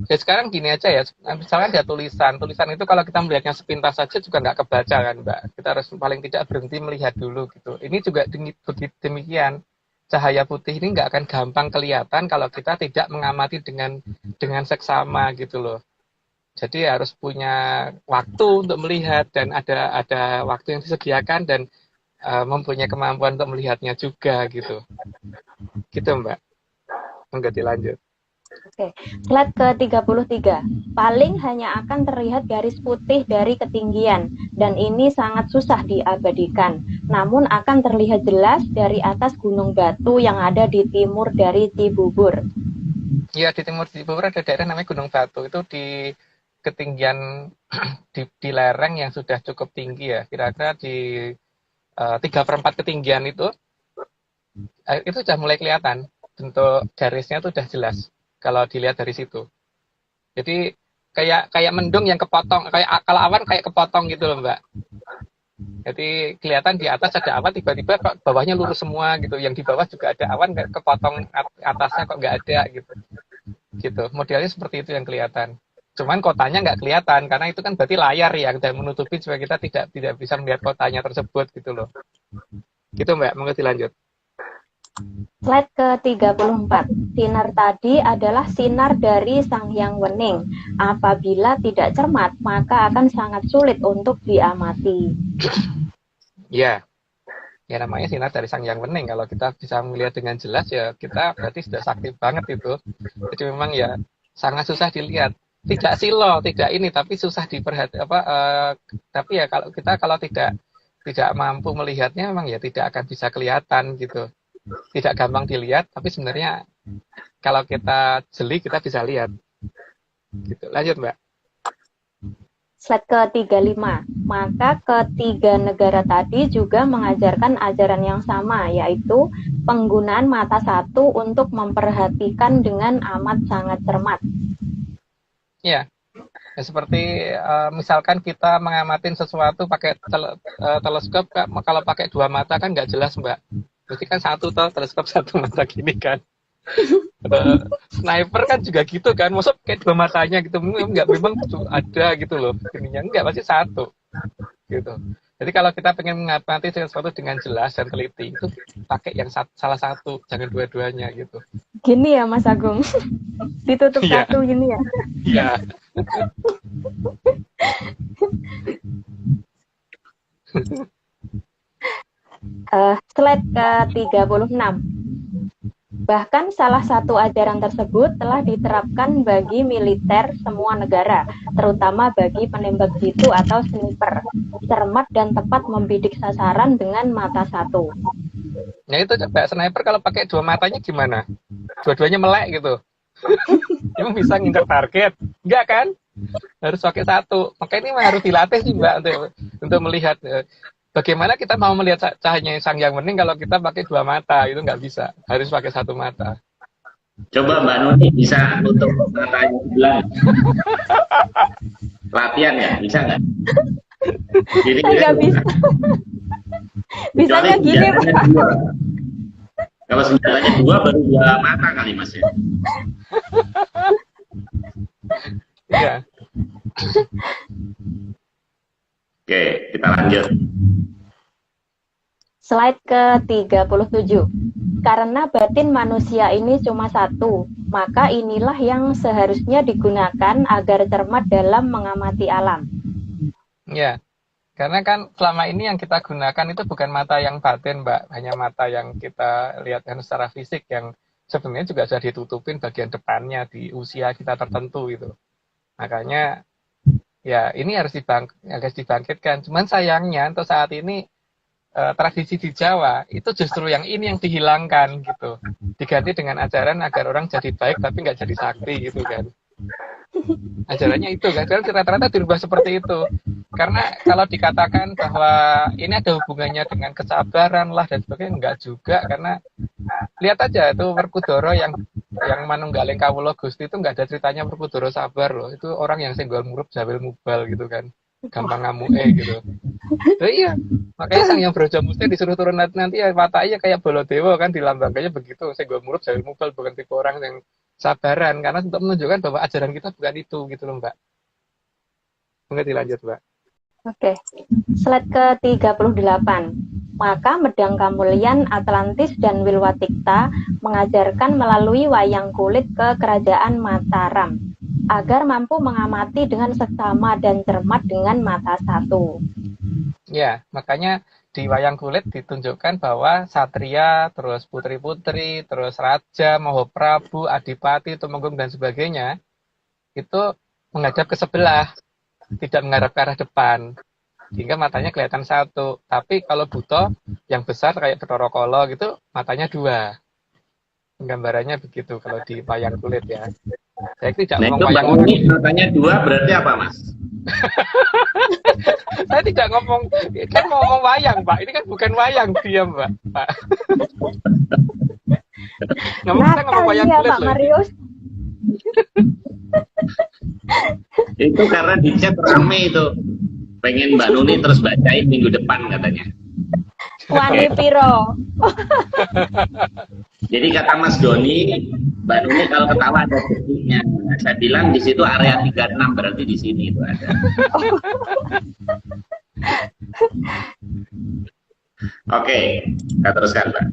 ya sekarang gini aja ya, misalkan ada tulisan itu kalau kita melihatnya sepintas saja juga nggak kebaca kan Mbak. Kita harus paling tidak berhenti melihat dulu gitu. Ini juga demikian, cahaya putih ini nggak akan gampang kelihatan kalau kita tidak mengamati dengan seksama gitu loh. Jadi harus punya waktu untuk melihat dan ada waktu yang disediakan dan mempunyai kemampuan untuk melihatnya juga gitu. Gitu Mbak. Enggak dilanjut. Oke, slide ke-33. Paling hanya akan terlihat garis putih dari ketinggian, dan ini sangat susah diabadikan. Namun akan terlihat jelas dari atas gunung batu yang ada di timur dari Cibubur. Iya, di timur Cibubur ada daerah namanya Gunung Batu. Itu di ketinggian di lereng yang sudah cukup tinggi ya. Kira-kira di 3/4 ketinggian itu sudah mulai kelihatan. Bentuk garisnya itu sudah jelas kalau dilihat dari situ. Jadi kayak mendung yang kepotong, kalau awan kayak kepotong gitu loh Mbak. Jadi kelihatan di atas ada awan, tiba-tiba kok bawahnya lurus semua gitu. Yang di bawah juga ada awan, kepotong atasnya kok nggak ada gitu. Gitu. Modelnya seperti itu yang kelihatan. Cuman kotanya nggak kelihatan karena itu kan berarti layar yang menutupi supaya kita tidak bisa melihat kotanya tersebut gitu loh. Gitu Mbak, mau dilanjut. Slide ke-34. Sinar tadi adalah sinar dari Sang Hyang Wening. Apabila tidak cermat, maka akan sangat sulit untuk diamati. Ya, namanya sinar dari Sang Hyang Wening. Kalau kita bisa melihat dengan jelas ya kita berarti sudah sakti banget itu. Jadi memang ya sangat susah dilihat. Tidak silo, tidak ini, tapi susah tapi ya kalau tidak mampu melihatnya memang ya tidak akan bisa kelihatan gitu. Tidak gampang dilihat, tapi sebenarnya kalau kita jeli kita bisa lihat. Gitu. Lanjut Mbak. Slide ke-35. Maka ketiga negara tadi juga mengajarkan ajaran yang sama, yaitu penggunaan mata satu untuk memperhatikan dengan amat sangat cermat. Ya, seperti misalkan kita mengamati sesuatu pakai teleskop, kalau pakai dua mata kan nggak jelas Mbak. Mesti kan satu toh, teleskop satu mata gini kan. Sniper kan juga gitu kan, maksud kayak dua matanya gitu, enggak, memang ada gitu loh, ininya enggak, pasti satu gitu. Jadi kalau kita pengen mengamati sesuatu dengan jelas dan teliti, itu pakai yang salah satu, jangan dua-duanya gitu. Gini ya Mas Agung, ditutup Iya. satu gini ya. Iya. Slide ke-36. Bahkan salah satu ajaran tersebut telah diterapkan bagi militer semua negara, terutama bagi penembak jitu atau sniper, cermat dan tepat membidik sasaran dengan mata satu. Nah itu coba sniper kalau pakai dua matanya gimana? Dua-duanya melek gitu. Emang bisa ngincer target? Enggak kan? Harus pakai satu. Maka ini memang harus dilatih sih Mbak untuk melihat bagaimana kita mau melihat cahaya sang yang bening kalau kita pakai dua mata. Itu nggak bisa. Harus pakai satu mata. Coba Mbak Nuni bisa nutup matanya sebelah. Latihan ya, bisa nggak? Jadi Nggak bisa. Bisanya gini Pak. Kalau senjatanya dua baru dua mata kali Mas ya. Iya. Oke, kita lanjut. Slide ke-37. Karena batin manusia ini cuma satu, maka inilah yang seharusnya digunakan agar cermat dalam mengamati alam. Ya, karena kan selama ini yang kita gunakan itu bukan mata yang batin, Mbak. Hanya mata yang kita lihat secara fisik yang sebenarnya juga sudah ditutupin bagian depannya di usia kita tertentu itu. Makanya ya ini harus dibangkitkan. Cuman sayangnya untuk saat ini tradisi di Jawa itu justru yang ini yang dihilangkan gitu, diganti dengan ajaran agar orang jadi baik tapi nggak jadi sakti gitu kan. Ajarannya itu kan rata-rata dirubah seperti itu, karena kalau dikatakan bahwa ini ada hubungannya dengan kesabaran lah dan sebagainya, enggak juga, karena lihat aja itu Werkudara yang manunggaling kawula Gusti itu nggak ada ceritanya Werkudara sabar loh, itu orang yang senggol murup jawil mubal gitu kan, gampang ngamuke gitu. Iya, makanya sang yang Brajamusti disuruh turun nanti ya matanya kayak Baladewa kan, dilambangkannya begitu, senggol murup jawil mubal, bukan tipe orang yang sabaran, karena untuk menunjukkan bahwa ajaran kita bukan itu gitu loh Mbak. Mungkin dilanjut Mbak. Oke, slide ke-38. Maka Medang Kamulyan, Atlantis, dan Wilwatikta mengajarkan melalui wayang kulit ke kerajaan Mataram agar mampu mengamati dengan seksama dan cermat dengan mata satu. Ya, makanya di wayang kulit ditunjukkan bahwa satria, terus putri-putri, terus raja, Mahaprabu, Adipati, Tumenggung, dan sebagainya itu menghadap ke sebelah, tidak menghadap ke arah depan, sehingga matanya kelihatan satu. Tapi kalau buto yang besar kayak Bathara Kala gitu, matanya dua. Gambarannya begitu kalau di wayang kulit ya. Saya tidak ngomong wayang kulit. Ini matanya dua berarti apa Mas? Saya tidak ngomong, kan mau ngomong wayang Pak, ini kan bukan wayang dia Mbak. Pak. Ngomong wayang kulit Pak Marius. Itu karena di chat rame itu, pengen Mbak Nuni terus bacain minggu depan katanya. Wani piro. Jadi kata Mas Doni, Mbak Nuni kalau ketawa ada detiknya. Saya bilang di situ area 36, berarti di sini itu ada. Oke, kita teruskan Mbak.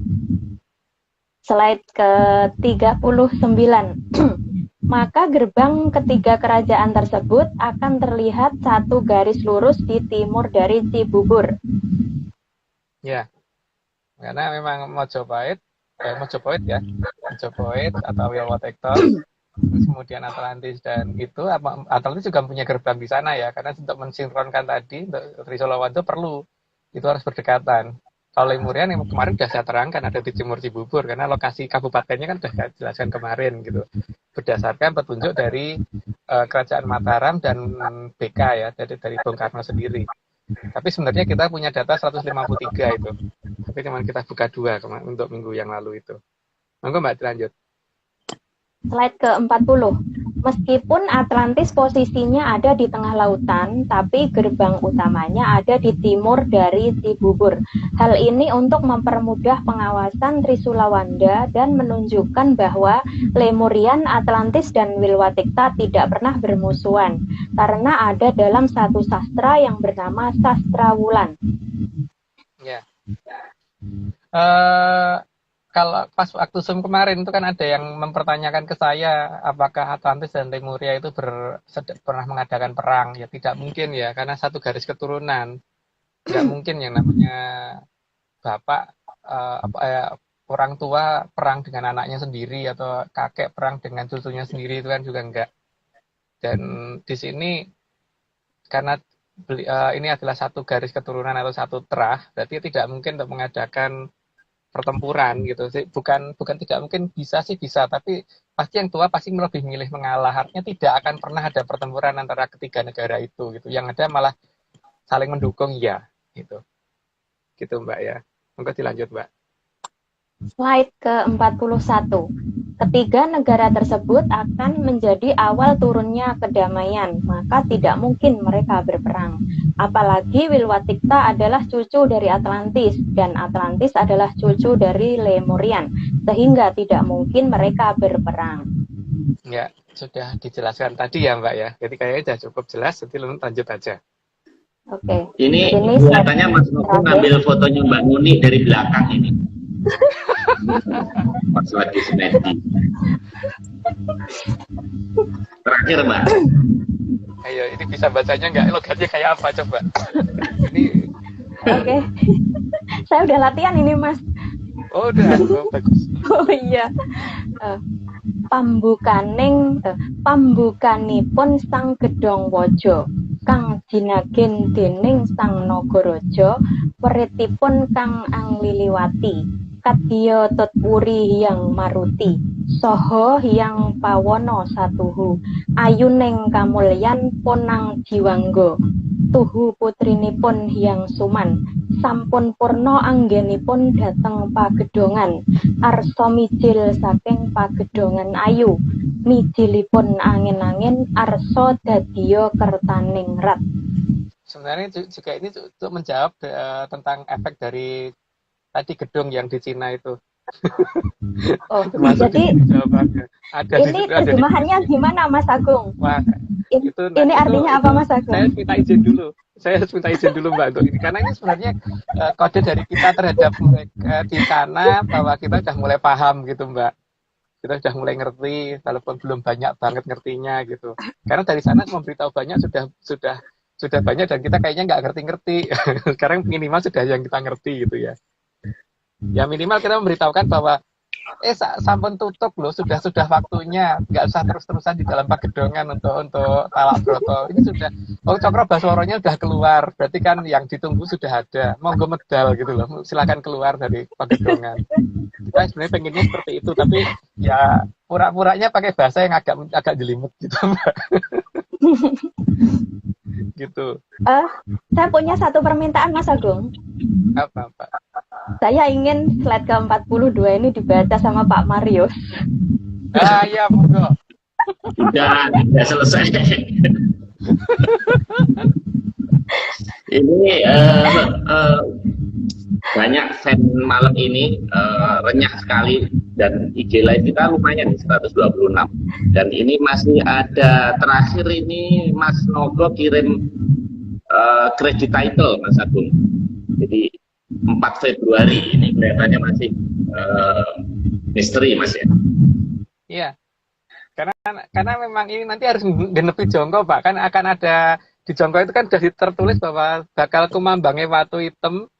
Slide ke-39. Maka gerbang ketiga kerajaan tersebut akan terlihat satu garis lurus di timur dari Cibubur. Ya, karena memang Mojopahit atau Wilwatikta, terus kemudian Atlantis, dan itu Atlantis juga punya gerbang di sana ya, karena untuk mensinkronkan tadi untuk Trisolawanto perlu itu harus berdekatan. Kalau Lemurian yang kemarin sudah saya terangkan ada di timur Cibubur, karena lokasi kabupatennya kan sudah saya jelaskan kemarin gitu, berdasarkan petunjuk dari Kerajaan Mataram dan BK ya, dari Bung Karno sendiri. Tapi sebenarnya kita punya data 153 itu. Tapi cuma kita buka 2 untuk minggu yang lalu itu. Monggo Mbak, dilanjut. Slide ke-40. Meskipun Atlantis posisinya ada di tengah lautan, tapi gerbang utamanya ada di timur dari Cibubur. Hal ini untuk mempermudah pengawasan Trisulawanda dan menunjukkan bahwa Lemurian, Atlantis, dan Wilwatikta tidak pernah bermusuhan, karena ada dalam satu sastra yang bernama Sastra Wulan. Ya. Kalau pas waktu Zoom kemarin itu kan ada yang mempertanyakan ke saya apakah Atlantis dan Lemuria itu pernah mengadakan perang. Ya tidak mungkin ya, karena satu garis keturunan. Tidak mungkin yang namanya bapak orang tua perang dengan anaknya sendiri atau kakek perang dengan cucunya sendiri, itu kan juga enggak. Dan di sini karena ini adalah satu garis keturunan atau satu terah, berarti tidak mungkin untuk mengadakan pertempuran gitu sih. Bukan tidak mungkin, bisa sih bisa, tapi pasti yang tua pasti lebih milih mengalah. Artinya tidak akan pernah ada pertempuran antara ketiga negara itu gitu. Yang ada malah saling mendukung ya gitu. Gitu Mbak ya. Monggo dilanjut Mbak. Slide ke-41. Ketiga negara tersebut akan menjadi awal turunnya kedamaian, maka tidak mungkin mereka berperang. Apalagi Wilwatikta adalah cucu dari Atlantis, dan Atlantis adalah cucu dari Lemurian, sehingga tidak mungkin mereka berperang. Ya, sudah dijelaskan tadi ya Mbak ya. Jadi kayaknya sudah cukup jelas, nanti lanjut aja. Oke. Ini katanya Mas Novo ngambil fotonya Mbak Nuni dari belakang ini. Pas lagi semedi. Terakhir Mbak. Ayo, ini bisa bacanya nggak? Logatnya kayak apa coba? Ini. Oke. Saya udah latihan ini Mas. Oh udah, bagus. Oh iya. Pambukanipun Sang Gedong Waja kang jinagen dening Sang Nagaraja, weritipun kang Angliliwati, kadya tutpuri Hyang Maruti, saha Hyang Pawana satuhu, ayuning kamulyan Ponang Jiwangga, tuhu putrinipun Hyang Suman, sampun purna anggenipun dhateng pagedhongan, arsa mijil saking pagedhongan ayu, mijilipun angin-angin, arsa dadya kertaning rat. Sebenarnya juga ini untuk menjawab tentang efek dari tadi gedung yang di Cina itu. Oh, jadi ada ini terjemahannya gimana Mas Agung? Wah, ini artinya apa Mas Agung? Saya harus minta izin dulu Mbak untuk ini, karena ini sebenarnya kode dari kita terhadap mereka di sana, bahwa kita sudah mulai paham gitu Mbak. Kita sudah mulai ngerti, walaupun belum banyak banget ngertinya gitu. Karena dari sana memberitahu banyak sudah banyak, dan kita kayaknya nggak ngerti-ngerti. Sekarang minimal sudah yang kita ngerti gitu ya. Ya minimal kita memberitahukan bahwa sampun tutup loh, sudah waktunya, nggak usah terus-terusan di dalam pagedongan untuk talak broto. Ini sudah, Cokro Basworonya sudah keluar, berarti kan yang ditunggu sudah ada. Monggo medal gitu loh, silakan keluar dari pagedongan. Kita sebenarnya pengennya seperti itu, tapi ya pura-puranya pakai bahasa yang agak jelimet gitu Mbak. Gitu. Saya punya satu permintaan Mas Agung. Apa? Saya ingin slide ke-42 ini dibaca sama Pak Marius. Iya, monggo. Sudah selesai. Ini banyak fan malam ini, renyah sekali, dan IG live kita lumayan 126, dan ini masih ada terakhir ini Mas Nogo kirim kredit title Mas Agung, jadi 4 Februari ini kelihatannya masih misteri Mas ya. Iya, karena memang ini nanti harus genepi jongko Pak, kan akan ada di jongko itu kan sudah tertulis bahwa bakal kumambange watu hitam,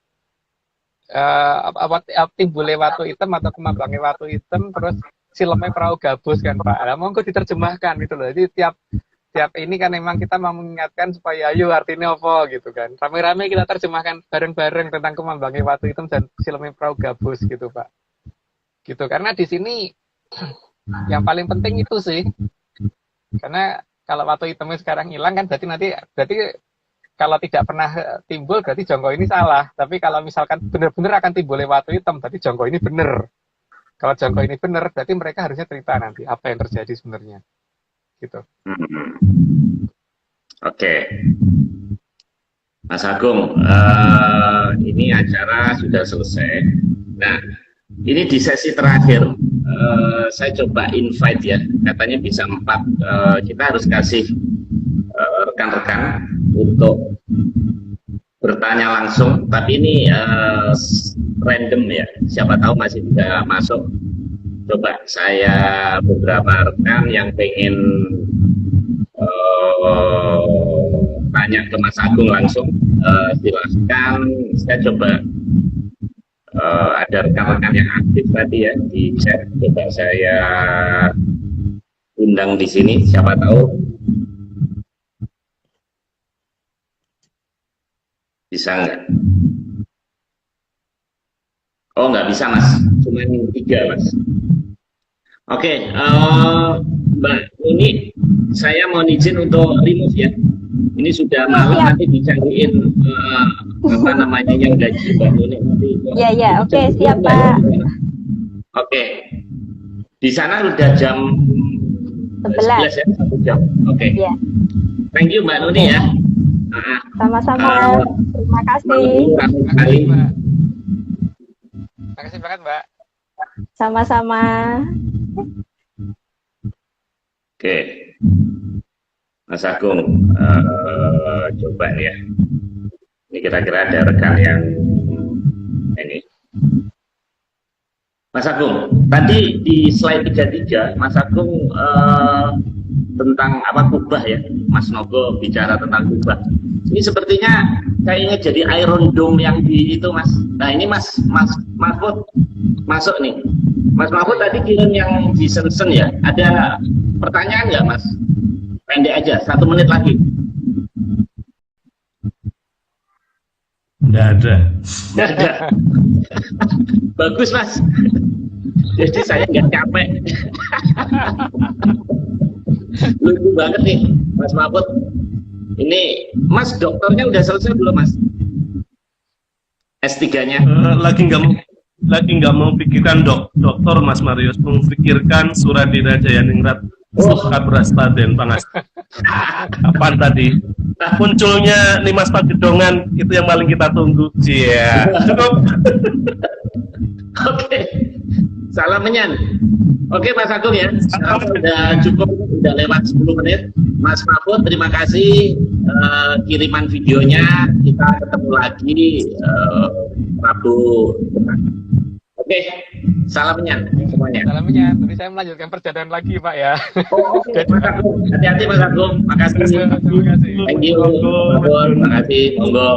timbule watu hitam atau kumambange watu hitam, terus sileme perahu gabus kan Pak. Nah, monggo diterjemahkan gitu loh. Jadi tiap ini kan memang kita mau mengingatkan supaya ayo artinya apa gitu kan. Rame-rame kita terjemahkan bareng-bareng tentang kumambange watu hitam dan sileme perahu gabus gitu Pak. Gitu, karena di sini yang paling penting itu sih. Karena kalau watu hitamnya sekarang hilang kan berarti kalau tidak pernah timbul berarti jongko ini salah. Tapi kalau misalkan benar-benar akan timbul watu hitam, berarti jongko ini benar. Kalau jongko ini benar, berarti mereka harusnya cerita nanti apa yang terjadi sebenarnya. gitu. Oke. Mas Agung, ini acara sudah selesai. Nah, ini di sesi terakhir, saya coba invite ya, katanya bisa 4, kita harus kasih rekan-rekan untuk bertanya langsung, tapi ini random ya, siapa tahu masih bisa masuk. Coba saya beberapa rekan yang pengen tanya ke Mas Agung langsung, silahkan. Saya coba ada rekan-rekan yang aktif tadi ya di chat, coba saya undang di sini, siapa tahu bisa nggak? Oh, nggak bisa Mas, cuma 3 Mas. Oke, Mbak, ini saya mau izin untuk remove ya. Ini sudah malam, nanti dicariin apa namanya yang gaji Mbak Nuni. Ya, oke, siap Pak. Oke, di sana udah jam 11 ya, 1 jam. Oke. Ya. Thank you Mbak Nuni ya. Sama-sama. Terima kasih. Terima kasih, Mbak. Terima kasih banget, Mbak. Sama-sama. Oke, Mas Agung, coba ya. Ini kira-kira ada rekan yang ini. Mas Agung, tadi di slide 33, Mas Agung tentang apa kubah ya, Mas Nogo bicara tentang kubah. Ini sepertinya kayaknya jadi Iron Dome yang di itu Mas. Nah ini Mas Mahfud masuk nih. Mas Mahfud tadi kirim yang di Sensen ya. Ada pertanyaan nggak Mas? Pendek aja, 1 menit lagi. Nggak ada. Nggak ada. Bagus Mas. Jadi saya nggak capek. Lucu banget nih Mas Mahfud. Ini Mas dokternya udah selesai belum Mas? S3-nya? Lagi nggak mau pikirkan dokter Mas Marius, memikirkan Suradina Jayaningrat Kabrastaden Pangas. Kapan tadi munculnya Nimas Pagedongan, itu yang paling kita tunggu. Iya, cukup. Oke, salam menyan. Oke Mas Agung ya, udah cukup, udah lewat 10 menit. Mas Mahfud, terima kasih kiriman videonya. Kita ketemu lagi Rabu depan. Oke, salam menyan semuanya. Salam menyan. Nanti saya melanjutkan perjalanan lagi Pak ya. Oh, oke, Mas Agung. Hati-hati Mas Agung. Makasih. Terima kasih. Thank you. Terima kasih. Monggo.